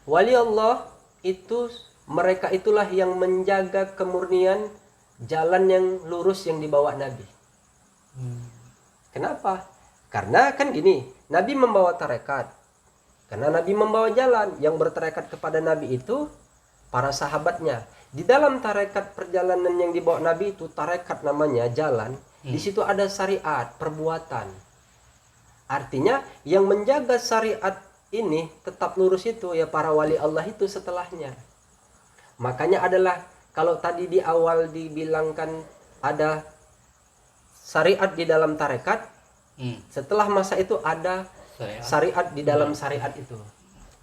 wali Allah itu, mereka itulah yang menjaga kemurnian jalan yang lurus yang dibawa Nabi. Kenapa? Karena kan gini, Nabi membawa tarekat. Karena Nabi membawa jalan, yang bertarekat kepada Nabi itu para sahabatnya. Di dalam tarekat perjalanan yang dibawa Nabi itu, tarekat namanya jalan, di situ ada syariat, perbuatan. Artinya yang menjaga syariat ini tetap lurus itu ya para wali Allah itu setelahnya. Makanya adalah kalau tadi di awal dibilangkan ada syariat di dalam tarekat, setelah masa itu ada syariat di dalam syariat itu.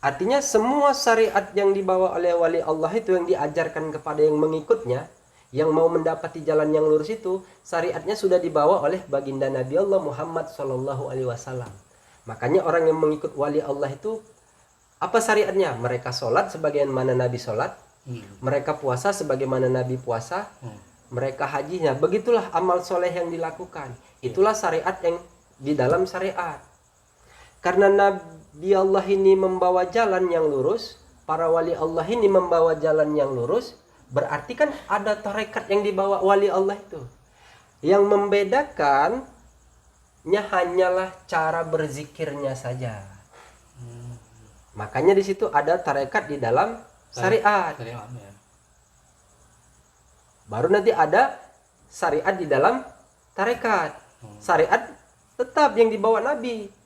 Artinya semua syariat yang dibawa oleh wali Allah itu, yang diajarkan kepada yang mengikutnya, yang mau mendapati jalan yang lurus itu, syariatnya sudah dibawa oleh baginda Nabi Allah Muhammad SAW. Makanya orang yang mengikut wali Allah itu, apa syariatnya? Mereka sholat sebagaimana Nabi sholat, mereka puasa sebagaimana Nabi puasa, mereka hajinya. Begitulah amal soleh yang dilakukan. Itulah syariat yang di dalam syariat. Karena Nabi Allah ini membawa jalan yang lurus, para wali Allah ini membawa jalan yang lurus, berarti kan ada tarekat yang dibawa wali Allah itu. Yang membedakannya hanyalah cara berzikirnya saja. Makanya di situ ada tarekat di dalam syariat. Baru nanti ada syariat di dalam tarekat. Syariat tetap yang dibawa Nabi.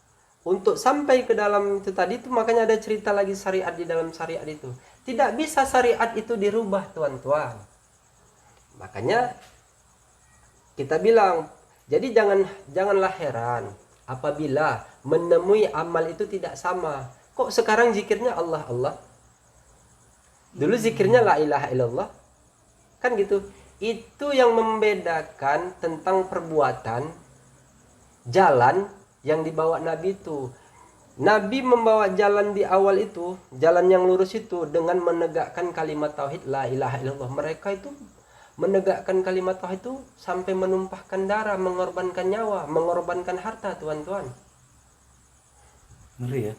Untuk sampai ke dalam itu tadi itu, makanya ada cerita lagi syariat di dalam syariat itu. Tidak bisa syariat itu dirubah, tuan-tuan. Makanya kita bilang, jadi janganlah heran apabila menemui amal itu tidak sama. Kok sekarang zikirnya Allah Allah? Dulu zikirnya la ilaha illallah. Kan gitu. Itu yang membedakan tentang perbuatan jalan yang dibawa Nabi itu. Nabi membawa jalan di awal itu, jalan yang lurus itu dengan menegakkan kalimat tauhid la ilaha illallah. Mereka itu menegakkan kalimat tauhid itu sampai menumpahkan darah, mengorbankan nyawa, mengorbankan harta, tuan-tuan. Ngeri ya.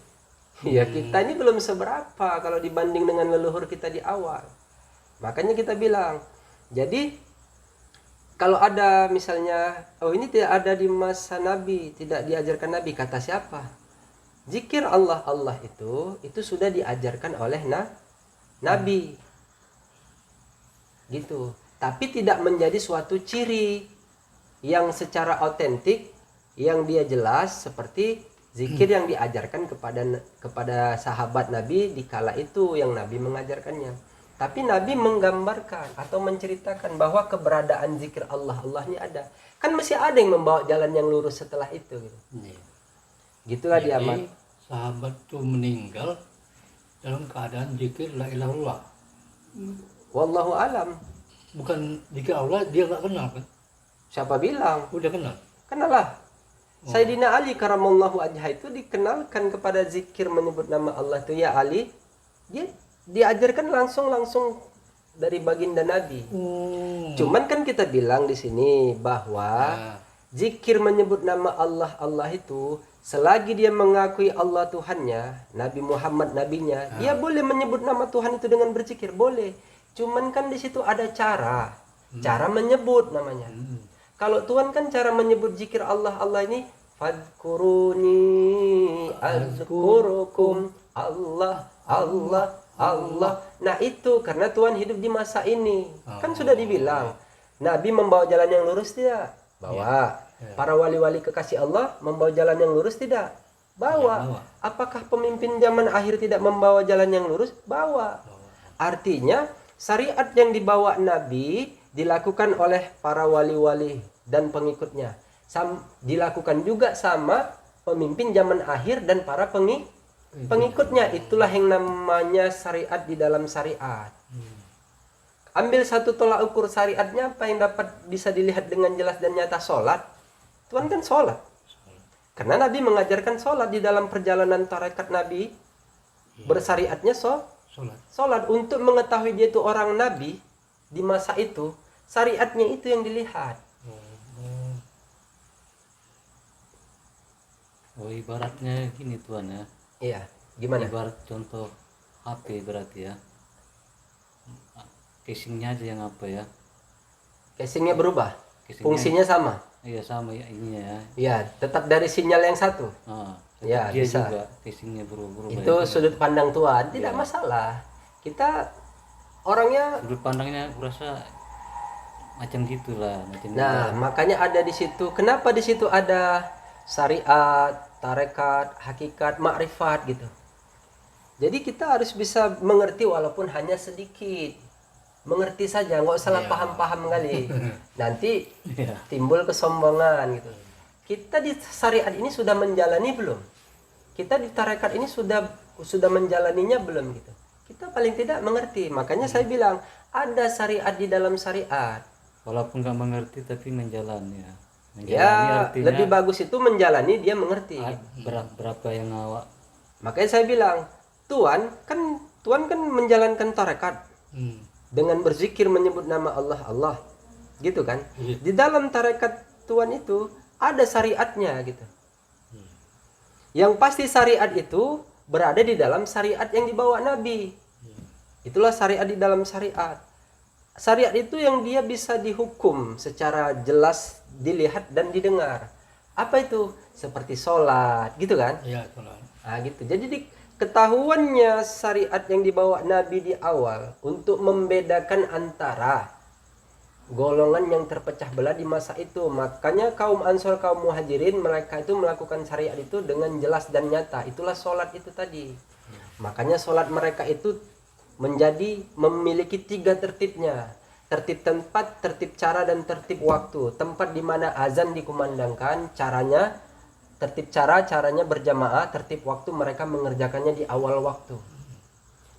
Ya, kita ini belum seberapa kalau dibanding dengan leluhur kita di awal. Makanya kita bilang, jadi kalau ada misalnya, oh ini tidak ada di masa Nabi, tidak diajarkan Nabi, kata siapa? Zikir Allah Allah itu sudah diajarkan oleh Nabi. Gitu. Tapi tidak menjadi suatu ciri yang secara otentik, yang dia jelas seperti zikir yang diajarkan kepada sahabat Nabi di kala itu yang Nabi mengajarkannya. Tapi Nabi menggambarkan atau menceritakan bahwa keberadaan zikir Allah ini ada. Kan masih ada yang membawa jalan yang lurus setelah itu. Gitu. Gitulah dia amat. Sahabat itu meninggal dalam keadaan zikir la ilaha illallah. Wallahu alam. Bukan zikir Allah, dia nggak kenal kan? Siapa bilang? Udah kenal. Kenalah. Sayyidina Ali karamallahu wajhah itu dikenalkan kepada zikir menyebut nama Allah itu, ya Ali. Dia diajarkan langsung dari baginda Nabi. Cuman kan kita bilang di sini bahwa zikir menyebut nama Allah Allah itu selagi dia mengakui Allah Tuhannya, Nabi Muhammad nabinya, dia boleh menyebut nama Tuhan itu dengan berzikir, boleh. Cuman kan di situ ada cara menyebut namanya. Kalau Tuhan kan cara menyebut zikir Allah Allah ini, fadkuruni azkurukum, Allah Allah Allah. Nah itu karena Tuhan hidup di masa ini. Kan sudah dibilang Nabi membawa jalan yang lurus tidak? Bawa. Para wali-wali kekasih Allah membawa jalan yang lurus tidak? bawa. Apakah pemimpin zaman akhir tidak membawa jalan yang lurus? Bawa. Artinya syariat yang dibawa Nabi dilakukan oleh para wali-wali dan pengikutnya. Dilakukan juga sama pemimpin zaman akhir dan para pengikutnya. Itulah yang namanya syariat di dalam syariat. Ambil satu tolak ukur syariatnya, apa yang dapat bisa dilihat dengan jelas dan nyata? Sholat. Tuhan kan sholat. Karena Nabi mengajarkan sholat di dalam perjalanan tarekat Nabi. Bersyariatnya sholat. Untuk mengetahui dia itu orang Nabi di masa itu, syariatnya itu yang dilihat. Oh, ibaratnya gini Tuhan ya. Iya, gimana? Ibarat contoh HP berarti ya. Casingnya aja yang apa ya? Casingnya berubah, Casingnya- fungsinya sama. Iya sama ya ininya ya. Ya, tetap dari sinyal yang satu. Tetap Ya, dia bisa. juga casingnya berubah. Itu sudut pandang Tuhan, tidak masalah. Kita orangnya. Sudut pandangnya kurasa macam gitulah, macam Nah, makanya ada di situ. Kenapa di situ ada syariat, tarekat, hakikat, makrifat gitu. Jadi kita harus bisa mengerti walaupun hanya sedikit. Mengerti saja, nggak usah paham-paham kali. Nanti timbul kesombongan gitu. Kita di syariat ini sudah menjalani belum? Kita di tarekat ini sudah menjalaninya belum gitu. Kita paling tidak mengerti. Makanya saya bilang ada syariat di dalam syariat. walaupun nggak mengerti tapi menjalani ya. Ya, artinya lebih bagus itu menjalani, dia mengerti. berapa yang awak. Makanya saya bilang, Tuhan kan menjalankan tarekat dengan berzikir menyebut nama Allah, gitu kan? Di dalam tarekat Tuhan itu ada syariatnya gitu. Yang pasti syariat itu berada di dalam syariat yang dibawa Nabi. Itulah syariat di dalam syariat. Syariat itu yang dia bisa dihukum secara jelas, dilihat dan didengar. Apa itu? Seperti sholat, gitu kan? Iya, sholat. Nah, gitu. Jadi ketahuannya syariat yang dibawa Nabi di awal untuk membedakan antara golongan yang terpecah belah di masa itu. Makanya kaum Ansor, kaum Muhajirin, mereka itu melakukan syariat itu dengan jelas dan nyata. Itulah sholat itu tadi. Makanya sholat mereka itu memiliki 3 tertibnya. Tertib tempat, tertib cara, dan tertib waktu. Tempat di mana azan dikumandangkan, tertib caranya berjamaah, tertib waktu mereka mengerjakannya di awal waktu.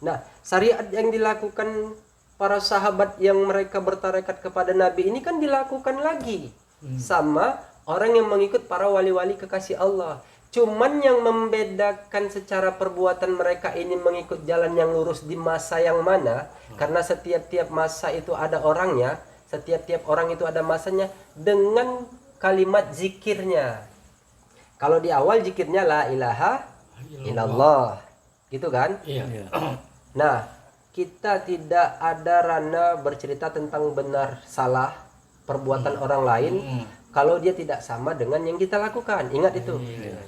Nah, syariat yang dilakukan para sahabat yang mereka bertarekat kepada Nabi ini kan dilakukan lagi sama orang yang mengikut para wali-wali kekasih Allah. Cuman yang membedakan secara perbuatan mereka ini mengikut jalan yang lurus di masa yang mana, karena setiap masa itu ada orangnya, setiap orang itu ada masanya dengan kalimat zikirnya. Kalau di awal zikirnya la ilaha illallah, gitu kan? Iya. Nah, kita tidak ada ranah bercerita tentang benar salah perbuatan orang lain kalau dia tidak sama dengan yang kita lakukan. Ingat itu.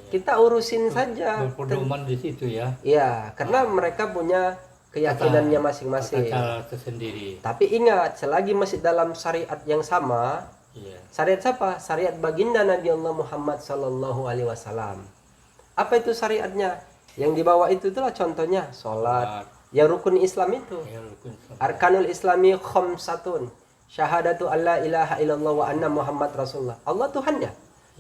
Kita urusin saja. Berpedoman di situ ya. Iya, karena mereka punya keyakinannya masing-masing. Cara tersendiri. Tapi ingat, selagi masih dalam syariat yang sama, syariat siapa? Syariat baginda Nabi Allah Muhammad sallallahu alaihi wasallam. Apa itu syariatnya? Yang dibawa itulah contohnya sholat. Yang rukun Islam itu. Arkanul Islami khamsatun. Syahadatu alla ilaha illallah wa anna Muhammad Rasulullah. Allah Tuhannya.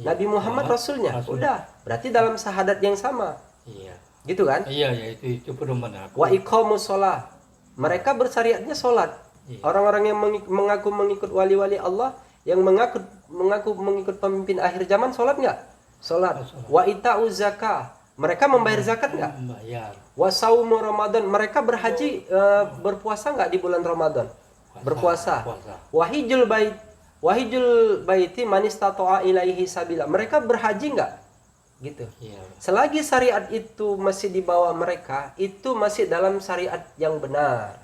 Nabi Muhammad Rasulnya. Udah, berarti dalam syahadat yang sama. Iya. Gitu kan? Iya, itu pedoman aku. Wa iqamus shalah. Mereka bersyariatnya sholat. Orang-orang yang mengaku mengikut wali-wali Allah, yang mengaku mengikut pemimpin akhir zaman, sholat nggak? Sholat. Wa ita'uz zakah. Mereka membayar zakat nggak? Membayar. Wa saumu Ramadan. Mereka berhaji, berpuasa nggak di bulan Ramadan? Berpuasa. Wahijul baiti man istata'a ilaihi sabila. Mereka berhaji nggak? Gitu. Selagi syariat itu masih dibawa mereka, itu masih dalam syariat yang benar,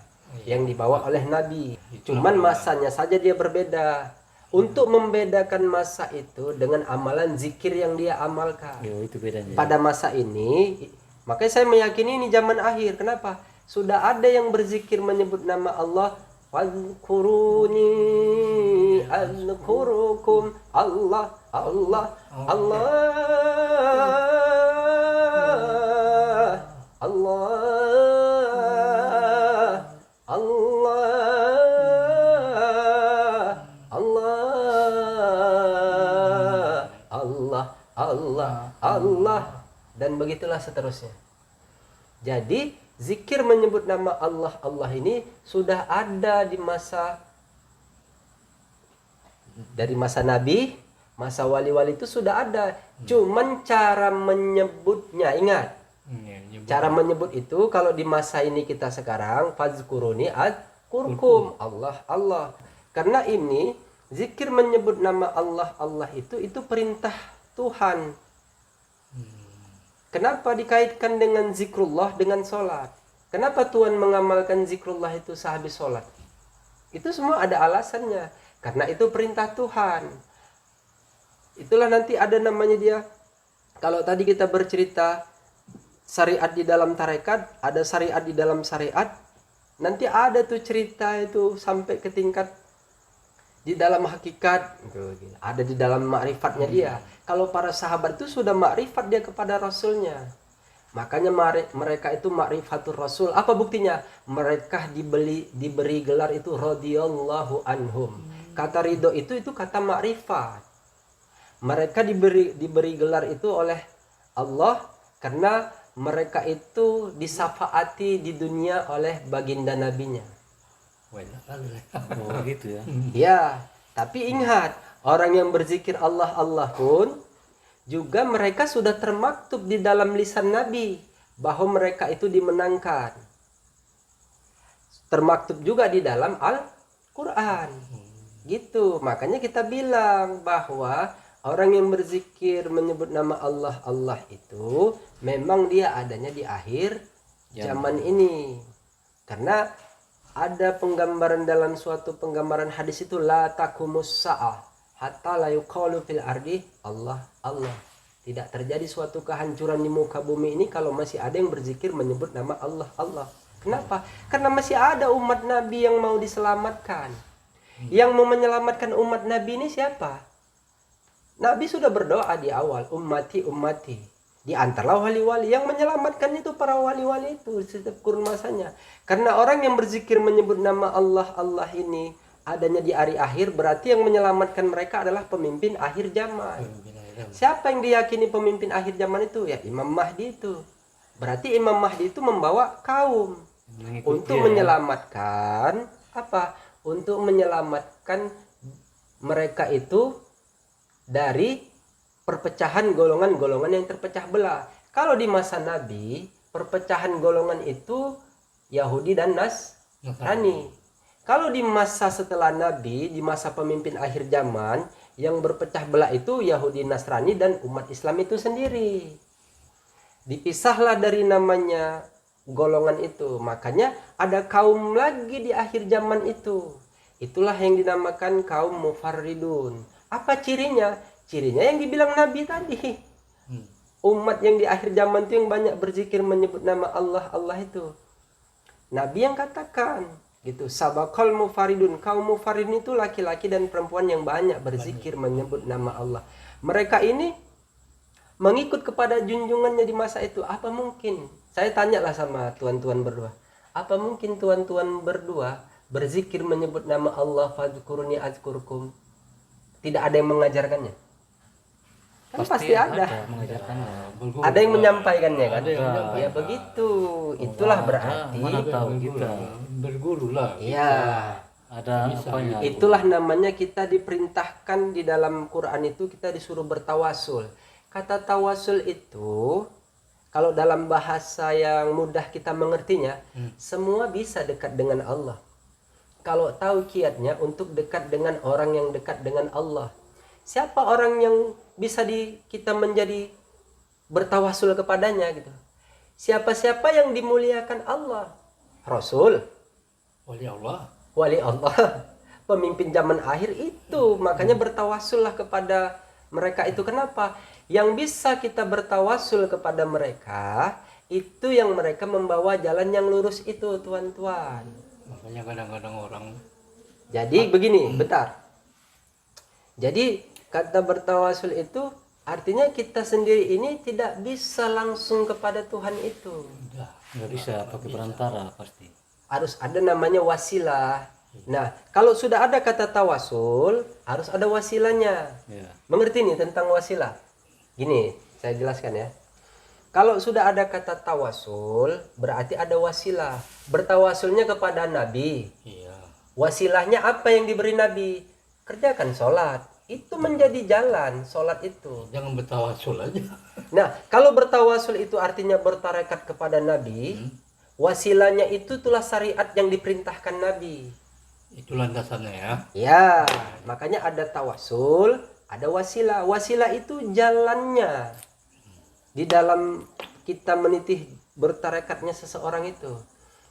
yang dibawa oleh Nabi. Cuman masanya saja dia berbeda. Untuk membedakan masa itu dengan amalan zikir yang dia amalkan. Itu bedanya. Pada masa ini, makanya saya meyakini ini zaman akhir. Kenapa? Sudah ada yang berzikir menyebut nama Allah. Fadhkuruni azkurukum. Allah Allah, Allah, Allah, Allah, Allah, Allah, dan begitulah seterusnya. Jadi zikir menyebut nama Allah, Allah ini sudah ada di dari masa Nabi, masa wali-wali itu sudah ada. Cuman cara menyebutnya, ingat. Cara menyebut itu kalau di masa ini kita sekarang, fazkuruni adkurkum, Allah, Allah. Karena ini zikir menyebut nama Allah, Allah itu perintah Tuhan. Kenapa dikaitkan dengan zikrullah dengan sholat? Kenapa Tuhan mengamalkan zikrullah itu sehabis sholat? Itu semua ada alasannya. Karena itu perintah Tuhan. Itulah nanti ada namanya dia. Kalau tadi kita bercerita syariat di dalam tarekat, ada syariat di dalam syariat. Nanti ada tuh cerita itu sampai ke tingkat di dalam hakikat, ada di dalam ma'rifatnya dia. Kalau para sahabat itu sudah ma'rifat dia kepada Rasulnya. Makanya mereka itu ma'rifatul Rasul. Apa buktinya? Mereka diberi gelar itu radhiyallahu anhum. Kata ridho itu kata ma'rifat. Mereka diberi gelar itu oleh Allah karena mereka itu disafaati di dunia oleh baginda nabinya. Oh gitu ya. Ya, tapi ingat, orang yang berzikir Allah Allah pun juga mereka sudah termaktub di dalam lisan Nabi bahwa mereka itu dimenangkan. Termaktub juga di dalam Al-Qur'an. Gitu. Makanya kita bilang bahwa orang yang berzikir menyebut nama Allah Allah itu memang dia adanya di akhir zaman ini. Karena ada penggambaran dalam suatu penggambaran hadis itu la taqumus sa'ah hatta la yuqalu fil ardi Allah Allah. Tidak terjadi suatu kehancuran di muka bumi ini kalau masih ada yang berzikir menyebut nama Allah Allah. Kenapa? Karena masih ada umat Nabi yang mau diselamatkan. Yang mau menyelamatkan umat Nabi ini siapa? Nabi sudah berdoa di awal, ummati ummati. Di antara wali-wali yang menyelamatkan itu para wali-wali itu setiap kurun masanya. Karena orang yang berzikir menyebut nama Allah Allah ini adanya di hari akhir, berarti yang menyelamatkan mereka adalah pemimpin akhir zaman. Siapa yang diyakini pemimpin akhir zaman itu? Ya Imam Mahdi itu. Berarti Imam Mahdi itu membawa kaum untuk menyelamatkan apa? Untuk menyelamatkan mereka itu dari perpecahan golongan-golongan yang terpecah belah. Kalau di masa Nabi, perpecahan golongan itu Yahudi dan Nasrani. Kalau di masa setelah Nabi, di masa pemimpin akhir zaman, yang berpecah belah itu Yahudi, Nasrani, dan umat Islam itu sendiri. Dipisahlah dari namanya golongan itu. Makanya ada kaum lagi di akhir zaman itu. Itulah yang dinamakan kaum mufarridun. Apa cirinya? Cirinya yang dibilang Nabi tadi. Umat yang di akhir zaman itu yang banyak berzikir menyebut nama Allah Allah itu. Nabi yang katakan gitu, sabaqal mufaridun. Kaum mufaridun itu laki-laki dan perempuan yang banyak berzikir menyebut nama Allah. Mereka ini mengikut kepada junjungannya di masa itu. Apa mungkin? Saya tanyalah sama tuan-tuan berdua. Apa mungkin tuan-tuan berdua berzikir menyebut nama Allah fadzkuruni azkurkum? Tidak ada yang mengajarkannya. Kan pasti ada. Mengajarkannya. Ada yang menyampaikannya kan? Ada yang menyampaikan. Ya begitu. Itulah berarti. Mana tahu kita. Berguru lah. Iya. Ada apanya? Itulah namanya kita diperintahkan di dalam Quran itu kita disuruh bertawasul. Kata tawasul itu kalau dalam bahasa yang mudah kita mengertinya, semua bisa dekat dengan Allah. Kalau tahu kiatnya untuk dekat dengan orang yang dekat dengan Allah. Siapa orang yang bisa kita menjadi bertawasul kepadanya gitu? Siapa-siapa yang dimuliakan Allah? Rasul, Wali Allah. wali Allah, pemimpin zaman akhir itu. Makanya bertawasullah kepada mereka itu. Kenapa? Yang bisa kita bertawasul kepada mereka itu yang mereka membawa jalan yang lurus itu, tuan-tuan. Makanya kadang-kadang orang Jadi begini, bentar. Jadi kata bertawasul itu Artinya kita sendiri ini tidak bisa langsung kepada Tuhan itu. Udah. nggak bisa pakai perantara pasti. Harus ada namanya wasilah. Nah, kalau sudah ada kata tawasul, harus ada wasilahnya. Ya. Mengerti nih tentang wasilah? Gini, saya jelaskan ya. Kalau sudah ada kata tawasul, berarti ada wasilah. Bertawasulnya kepada Nabi. Iya. Wasilahnya apa yang diberi Nabi? Kerjakan sholat. Itu menjadi jalan sholat itu. Jangan bertawasul aja. Nah, kalau bertawasul itu artinya bertarekat kepada Nabi, wasilahnya itu itulah syariat yang diperintahkan Nabi. Itu landasannya ya. Ya, makanya ada tawasul, ada wasilah. Wasilah itu jalannya di dalam kita menitih bertarekatnya seseorang itu.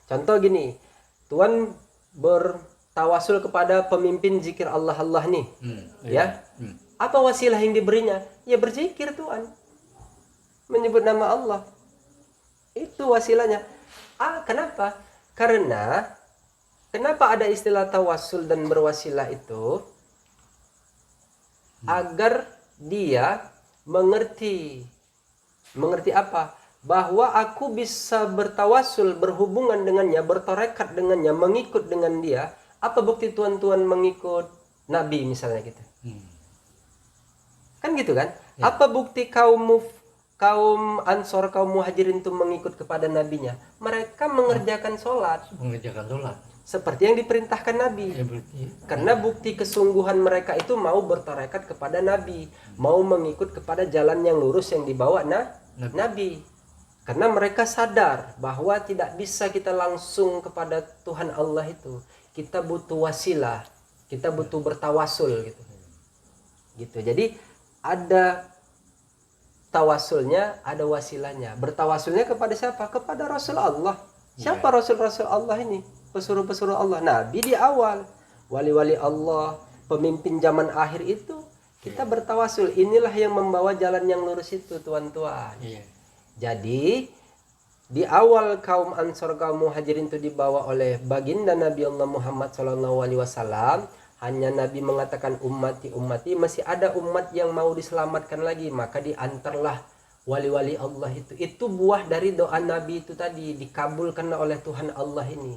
Contoh gini, Tuhan bertawasul kepada pemimpin zikir Allah nih, ya. Apa wasilah yang diberinya? Ya berzikir Tuhan, menyebut nama Allah. Itu wasilahnya. Kenapa? Karena kenapa ada istilah tawasul dan berwasilah itu? Agar dia mengerti apa? Bahwa aku bisa bertawasul, berhubungan dengannya, bertarekat dengannya, mengikut dengan dia. Apa bukti tuan-tuan mengikut Nabi misalnya gitu? Kan gitu kan? Apa bukti kaum Ansor, kaum Muhajirin itu mengikut kepada nabinya? Mereka mengerjakan sholat Mengerjakan sholat. seperti yang diperintahkan Nabi. Ya berarti. Karena bukti kesungguhan mereka itu mau bertarekat kepada Nabi, mau mengikut kepada jalan yang lurus yang dibawa Nabi. Karena mereka sadar bahwa tidak bisa kita langsung kepada Tuhan Allah itu. Kita butuh wasilah, kita butuh bertawasul gitu. Gitu. Jadi ada tawasulnya, ada wasilahnya. Bertawasulnya kepada siapa? Kepada Rasul Allah. Siapa Rasul-Rasul Allah ini? Pesuruh-pesuruh Allah. Nabi di awal, wali-wali Allah, pemimpin zaman akhir itu, kita bertawasul. Inilah yang membawa jalan yang lurus itu, tuan-tuan. Iya. Jadi di awal kaum Ansor, kaum Muhajirin itu dibawa oleh baginda Nabi Allah Muhammad SAW. Hanya Nabi mengatakan ummati, masih ada umat yang mau diselamatkan lagi, maka diantarlah wali-wali Allah itu. Itu buah dari doa Nabi itu tadi, dikabulkan oleh Tuhan Allah ini.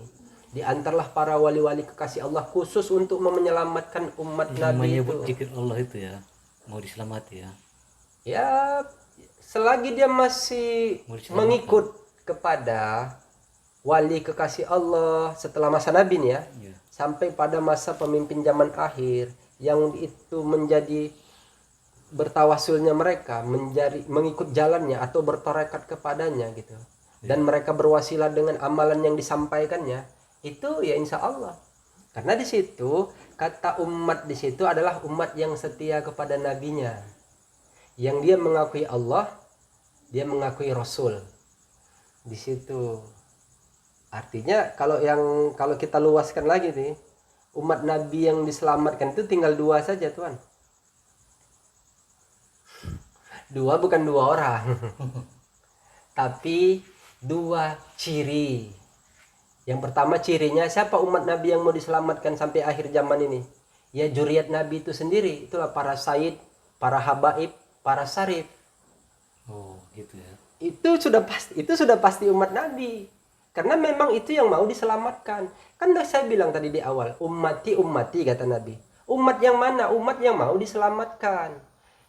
Diantarlah para wali-wali kekasih Allah khusus untuk menyelamatkan umat Nabi Menyebut itu. zikir Allah itu ya, mau diselamati ya. Ya, selagi dia masih mengikut kepada wali kekasih Allah setelah masa Nabi nih ya, Iya. sampai pada masa pemimpin zaman akhir yang itu menjadi bertawasulnya mereka, menjadi mengikut jalannya atau bertarekat kepadanya gitu, dan mereka berwasilah dengan amalan yang disampaikannya, itu ya insya Allah. Karena di situ kata umat di situ adalah umat yang setia kepada nabinya, yang dia mengakui Allah, dia mengakui Rasul. Di situ artinya kalau kita luaskan lagi nih, umat Nabi yang diselamatkan itu tinggal 2 saja Tuhan. 2 bukan 2 orang. Tapi 2 ciri. Yang pertama cirinya, siapa umat Nabi yang mau diselamatkan sampai akhir zaman ini? Ya zuriat Nabi itu sendiri. Itulah para sayyid, para habaib, para syarif. Oh gitu ya. Itu sudah pasti umat Nabi. Karena memang itu yang mau diselamatkan. Kan udah saya bilang tadi di awal, ummati kata Nabi. Umat yang mana? Umat yang mau diselamatkan.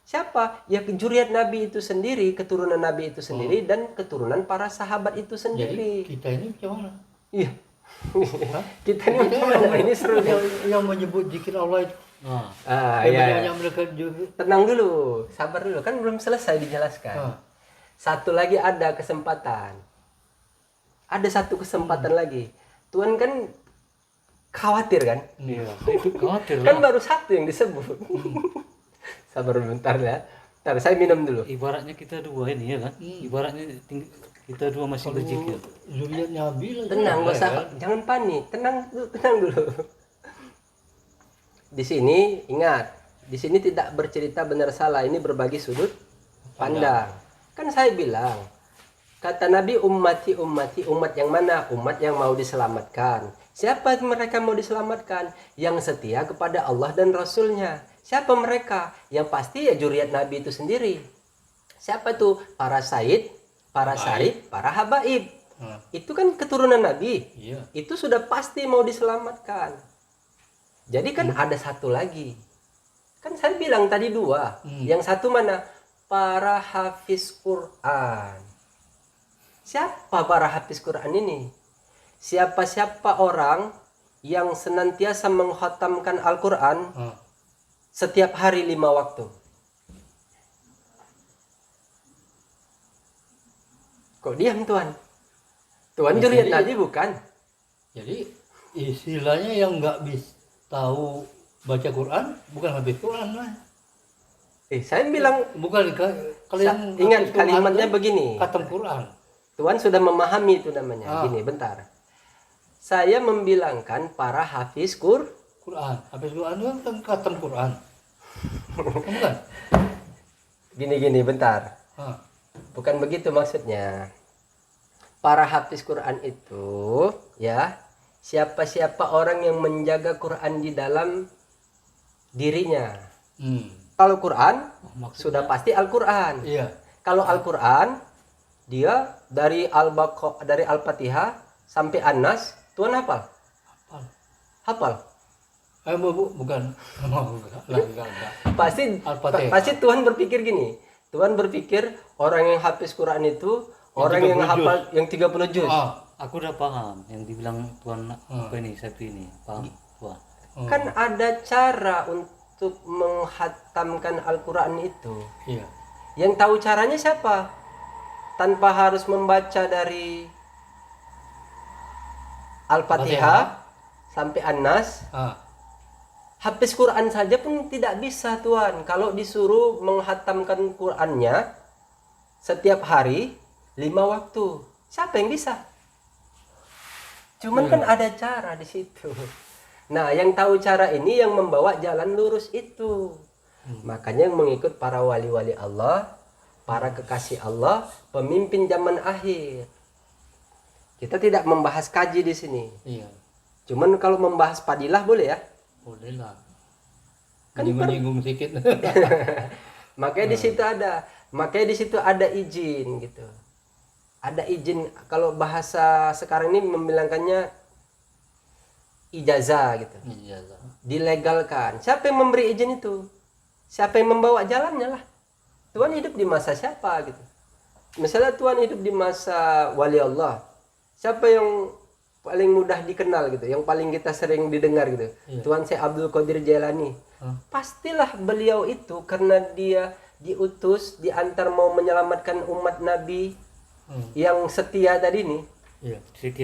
Siapa? Ya zuriat Nabi itu sendiri, keturunan Nabi itu sendiri, dan keturunan para sahabat itu Jadi sendiri. kita ini gimana? Iya. Kita ini gimana? Ini seru nih. Yang menyebut zikir Allah itu. Nah, Iya. Yang mereka juga. Tenang dulu, sabar dulu, kan belum selesai dijelaskan. Satu lagi ada kesempatan. Ada satu kesempatan lagi. Tuhan kan khawatir kan? iya. Itu khawatir Kan lah. baru satu yang disebut. Sabar bentar ya. Ntar saya minum dulu. Ibaratnya kita 2 ini ya kan. Ibaratnya kita 2 masih berzikir. Zuriat Nabi lah. Tenang, gak usah, jangan panik. Tenang dulu. Di sini ingat, di sini tidak bercerita benar salah. Ini berbagi sudut pandang. Kan saya bilang, kata Nabi ummati, umat yang mana? Umat yang mau diselamatkan. Siapa mereka mau diselamatkan? Yang setia kepada Allah dan Rasulnya. Siapa mereka? Yang pasti ya zuriat Nabi itu sendiri. Siapa tuh? Para Said, para Sarif, para Habaib. Itu kan keturunan Nabi. Iya. Itu sudah pasti mau diselamatkan. Jadi kan ada satu lagi. Kan saya bilang tadi dua. Yang satu mana? Para hafiz Quran. Siapa para hafiz Quran ini? Siapa-siapa orang yang senantiasa mengkhatamkan Al-Quran setiap hari 5 waktu. Kok diam Tuan? Tuan Ya, zuriat jadi- Nabi bukan? Jadi istilahnya yang nggak bisa tahu baca Quran bukan habis Quran lah. Saya bilang, Bukan kalau yang ingat habis Quran kalimatnya kan begini. khatam Quran. Tuan sudah memahami itu namanya. Gini, bentar. Saya membilangkan para hafiz Quran. Habis Quran itu kan khatam Quran. Bukan? Gini, bentar. Ah. Bukan begitu maksudnya. Para hafiz Quran itu ya siapa-siapa orang yang menjaga Quran di dalam dirinya. Kalau Quran sudah pasti Al-Quran. Iya. Kalau Al-Quran dia dari dari Al-Fatihah sampai An-Nas, Tuan hafal? Hafal? Bukan. Enggak. Al-Fatihah. Pasti Tuhan berpikir gini. Tuhan berpikir orang yang hafiz Quran itu orang yang 30 hafal yang 30 juz. Aku udah paham yang dibilang Tuan apa ini Septi ini. Paham Tuan. Kan ada cara untuk menghatamkan Al-Quran itu. Iya. Yang tahu caranya siapa? Tanpa harus membaca dari Al-Fatihah sampai An-Nas. Hafiz Quran saja pun tidak bisa Tuan. Kalau disuruh menghatamkan Qurannya setiap hari 5 waktu. Siapa yang bisa? Cuman kan ada cara di situ. Nah, yang tahu cara ini yang membawa jalan lurus itu. Makanya yang mengikut para wali-wali Allah, para kekasih Allah, pemimpin zaman akhir. Kita tidak membahas kaji di sini. Iya. Cuman kalau membahas fadilah boleh ya? Boleh lah. Kan Menyinggung sedikit. Makanya di situ ada izin gitu. Ada izin, kalau bahasa sekarang ini membilangkannya ijazah gitu. Ijazah. Dilegalkan. Siapa yang memberi izin itu? Siapa yang membawa jalannya lah. Tuhan hidup di masa siapa gitu. Misalnya Tuhan hidup di masa wali Allah. Siapa yang paling mudah dikenal gitu, yang paling kita sering didengar gitu? Tuhan Syekh Abdul Qadir Jailani. Pastilah beliau itu karena dia diutus diantar mau menyelamatkan umat Nabi yang setia tadi nih, Iya.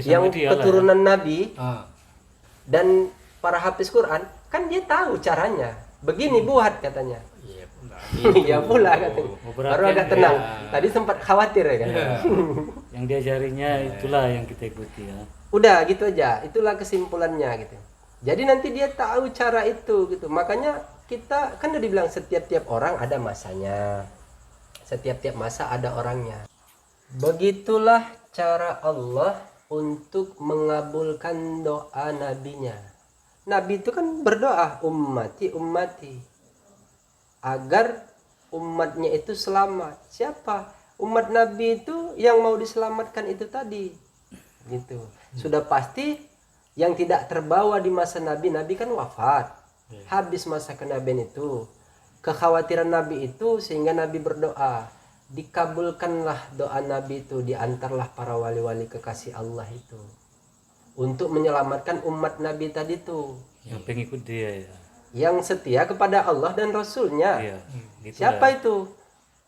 yang keturunan Nabi Ah. dan para hafiz Quran, kan dia tahu caranya. Begini buat katanya. Iya pula. Iya pula katanya. Baru agak tenang. Tadi sempat khawatir ya kan. Yang diajarinya itulah yang kita ikuti ya. Udah gitu aja. Itulah kesimpulannya gitu. Jadi nanti dia tahu cara itu gitu. Makanya kita kan udah dibilang setiap-tiap orang ada masanya. Setiap-tiap masa ada orangnya. Begitulah cara Allah untuk mengabulkan doa nabinya. Nabi itu kan berdoa ummati agar umatnya itu selamat. Siapa? Umat Nabi itu yang mau diselamatkan itu tadi. Gitu. Sudah pasti yang tidak terbawa di masa Nabi kan wafat. Habis masa kenabian itu. Kekhawatiran Nabi itu sehingga Nabi berdoa, dikabulkanlah doa Nabi itu, diantarlah para wali-wali kekasih Allah itu untuk menyelamatkan umat Nabi tadi tuh, Yang pengikut dia ya. yang setia kepada Allah dan Rasulnya. Iya. Gitu Siapa itu?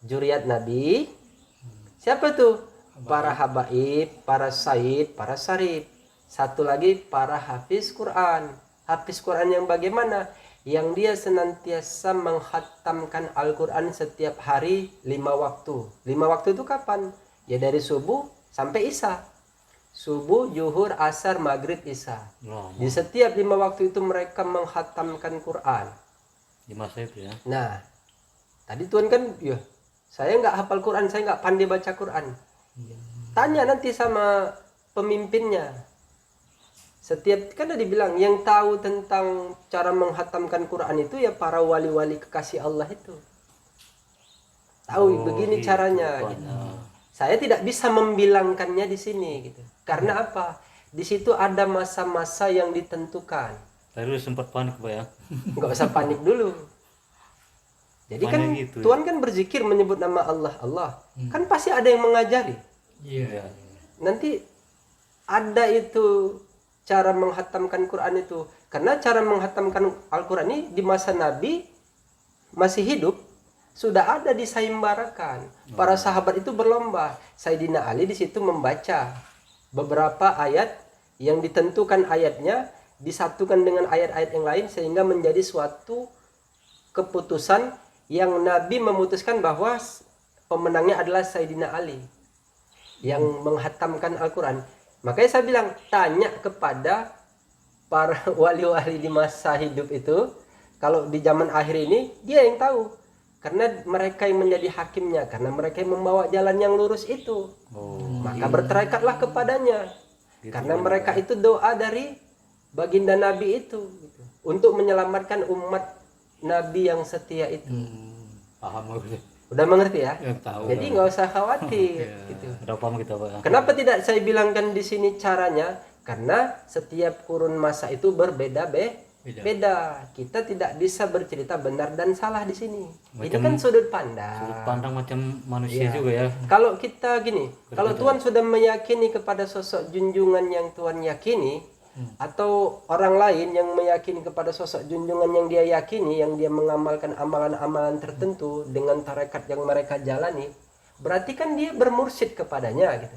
Zuriat Nabi. Siapa tuh? Para habaib, para said, para sarif. Satu lagi para hafiz Quran. Hafiz Quran yang bagaimana? Yang dia senantiasa menghatamkan Al-Quran setiap hari 5 waktu. 5 waktu itu kapan? Ya dari subuh sampai isya. Subuh, zuhur, asar, maghrib, isya. Di setiap 5 waktu itu mereka menghatamkan Quran. Di masa itu ya. Nah, tadi Tuhan kan, ya saya nggak hafal Quran, saya nggak pandai baca Quran. Tanya nanti sama pemimpinnya. Setiap kan ada dibilang yang tahu tentang cara menghatamkan Quran itu ya para wali-wali kekasih Allah itu. Tahu begini gitu, caranya rupanya. gitu. Saya tidak bisa membilangkannya di sini gitu. Karena apa? Di situ ada masa-masa yang ditentukan. Tadi lu sempat panik Pak ya. Nggak usah panik dulu. Jadi kan Rupanya gitu, Tuhan kan berzikir menyebut nama Allah, Allah. Kan pasti ada yang mengajari. Iya. Nanti ada itu cara menghatamkan Quran itu. Karena cara menghatamkan Al-Quran ini di masa Nabi masih hidup sudah ada disayembarakan. Para sahabat itu berlomba. Sayyidina Ali di situ membaca beberapa ayat yang ditentukan ayatnya disatukan dengan ayat-ayat yang lain sehingga menjadi suatu keputusan yang Nabi memutuskan bahwa pemenangnya adalah Sayyidina Ali yang menghatamkan Al-Quran. Makanya saya bilang, tanya kepada para wali-wali di masa hidup itu, kalau di zaman akhir ini dia yang tahu, karena mereka yang menjadi hakimnya, karena mereka yang membawa jalan yang lurus itu. Maka bertarekatlah kepadanya, karena mereka itu doa dari baginda Nabi itu gitu, untuk menyelamatkan umat Nabi yang setia itu. Paham aku. Udah mengerti ya? Ya, tahu. Jadi nggak usah khawatir gitu. Udah paham kita Pak ya. Kenapa tidak saya bilangkan di sini caranya? Karena setiap kurun masa itu beda. Kita tidak bisa bercerita benar dan salah di sini. Ini kan sudut pandang. Sudut pandang macam manusia Iya. juga ya. Kalau kita gini, kalau Tuhan sudah meyakini kepada sosok junjungan yang Tuhan yakini, atau orang lain yang meyakini kepada sosok junjungan yang dia yakini, yang dia mengamalkan amalan-amalan tertentu dengan tarekat yang mereka jalani, berarti kan dia bermursyid kepadanya gitu.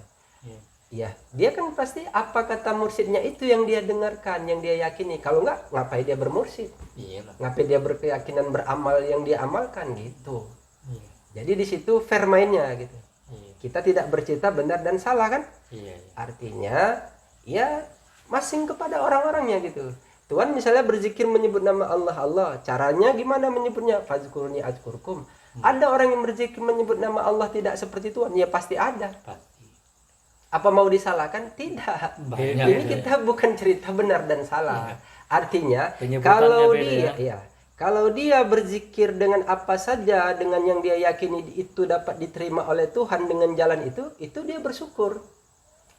Iya, dia kan pasti apa kata mursyidnya itu yang dia dengarkan, yang dia yakini. Kalau enggak, ngapain dia bermursyid? Iya lah. Ngapain dia berkeyakinan beramal yang dia amalkan gitu. Iya. Jadi di situ fair mainnya gitu. Iya. Kita tidak bercerita benar dan salah kan? Iya. Artinya ya masing kepada orang-orangnya gitu. Tuhan misalnya berzikir menyebut nama Allah, Allah. Caranya gimana menyebutnya? Fazkurni azkurkum. Ada orang yang berzikir menyebut nama Allah tidak seperti Tuhan? Ya pasti ada. Pasti. Apa mau disalahkan? Tidak. Banyak Ini ya. kita bukan cerita benar dan salah. Artinya Penyebutannya kalau beda dia kalau dia berzikir dengan apa saja, dengan yang dia yakini itu dapat diterima oleh Tuhan dengan jalan itu dia bersyukur.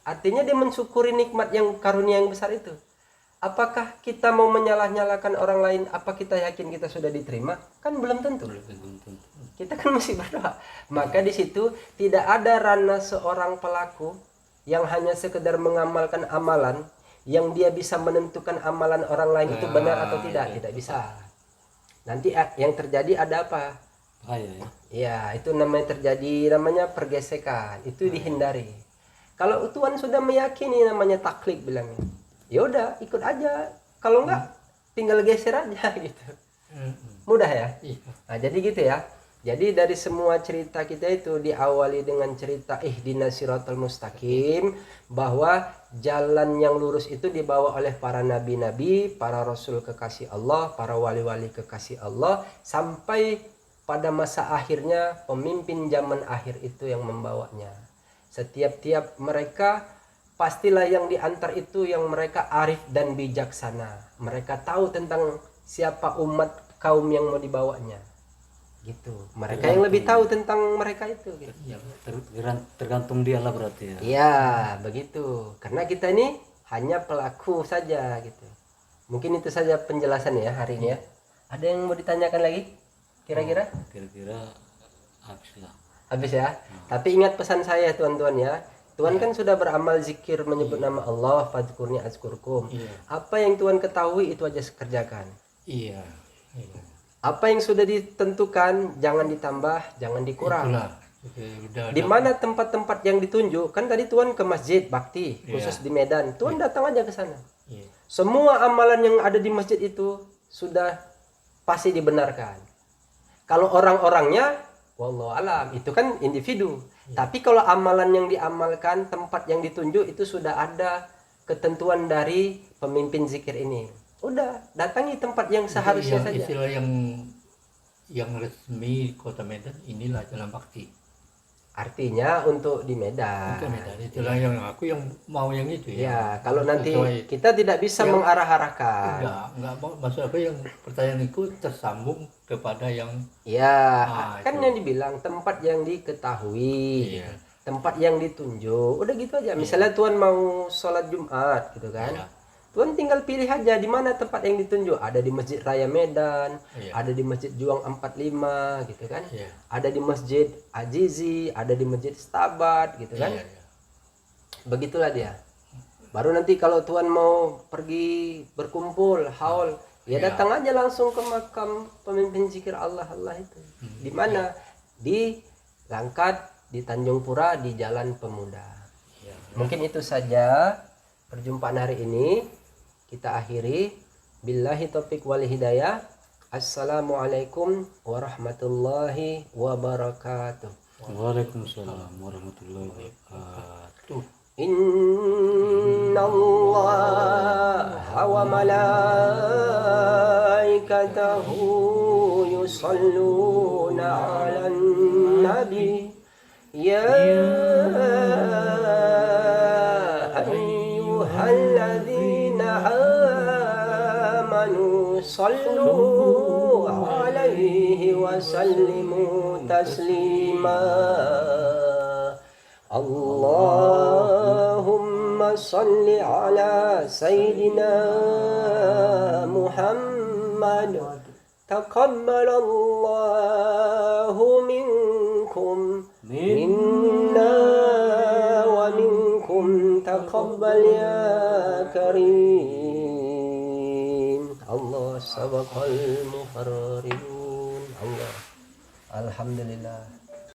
Artinya dia mensyukuri nikmat yang karunia yang besar itu. Apakah kita mau menyalah-nyalakan orang lain? Apa kita yakin kita sudah diterima? Kan belum tentu. Kita kan masih berdoa. Maka di situ tidak ada ranah seorang pelaku yang hanya sekedar mengamalkan amalan yang dia bisa menentukan amalan orang lain itu benar atau tidak. Tidak bisa. Nanti yang terjadi ada apa? Bahaya ya. Ya, itu namanya pergesekan. Itu dihindari. Kalau Tuhan sudah meyakini namanya taklid bilangnya, ya udah ikut aja. Kalau enggak tinggal geser aja gitu. Mudah ya. Nah, jadi gitu ya. Jadi dari semua cerita kita itu diawali dengan cerita ihdinas siratal mustaqim, bahwa jalan yang lurus itu dibawa oleh para nabi-nabi, para rasul kekasih Allah, para wali-wali kekasih Allah, sampai pada masa akhirnya pemimpin zaman akhir itu yang membawanya. Setiap-tiap mereka pastilah yang diantar itu yang mereka arif dan bijaksana. Mereka tahu tentang siapa umat kaum yang mau dibawanya. Gitu. Mereka yang lebih tahu tentang mereka itu gitu. Tergantung dia lah berarti ya. Iya, begitu. Karena kita ini hanya pelaku saja gitu. Mungkin itu saja penjelasan ya hari ini ya. Ada yang mau ditanyakan lagi? Kira-kira? Kira-kira habis lah. Habis ya. Tapi ingat pesan saya teman-teman ya. Tuhan kan sudah beramal zikir menyebut nama Allah, fadzkurni azkurkum. Apa yang Tuhan ketahui itu aja kerjakan. Iya. Apa yang sudah ditentukan jangan ditambah, jangan dikurang. Itulah. Di mana tempat-tempat yang ditunjuk, kan tadi Tuhan ke masjid bakti khusus di Medan. Tuhan datang aja ke sana. Semua amalan yang ada di masjid itu sudah pasti dibenarkan. Kalau orang-orangnya wallahu alam, itu kan individu. Tapi kalau amalan yang diamalkan, tempat yang ditunjuk itu sudah ada ketentuan dari pemimpin zikir ini. Udah, datangi tempat yang seharusnya saja. Istilah yang resmi Kota Medan inilah jalan bakti. Artinya untuk di Medan. Untuk Medan itulah yang aku yang mau yang itu ya. Ya, kalau nanti Sesuai. kita tidak bisa Yang- mengarah-arahkan. Enggak mau maksud aku yang pertanyaan itu tersambung kepada yang Ya, kan itu. yang dibilang tempat yang diketahui, Iya. tempat yang ditunjuk, udah gitu aja. Misalnya Tuhan mau sholat Jumat gitu kan, Iya. Tuhan tinggal pilih aja di mana tempat yang ditunjuk. Ada di Masjid Raya Medan, Iya. ada di Masjid Juang 45 gitu kan, Iya. ada di Masjid Ajizi, ada di Masjid Stabat gitu kan. Iya, iya. Begitulah dia. Baru nanti kalau Tuhan mau pergi berkumpul, haul, ya Iya. datang aja langsung ke makam pemimpin zikir Allah itu. Di mana? Di Langkat, di Tanjung Pura, di Jalan Pemuda. Iya. Mungkin itu saja perjumpaan hari ini. Kita akhiri. Billahi taufiq wal hidayah. Assalamualaikum warahmatullahi wabarakatuh. Waalaikumsalam warahmatullahi wabarakatuh. Inna Allah wa malaikatahu yusalluna 'alan nabi ya ayyuhalladzina amanu sallu 'alaihi wa sallimu taslima. Allahumma salli ala Sayyidina Muhammad. Taqabbalallahu minkum minna wa minkum taqabbal ya karim. Allah sabaqal muqarribun. Allah. Alhamdulillah.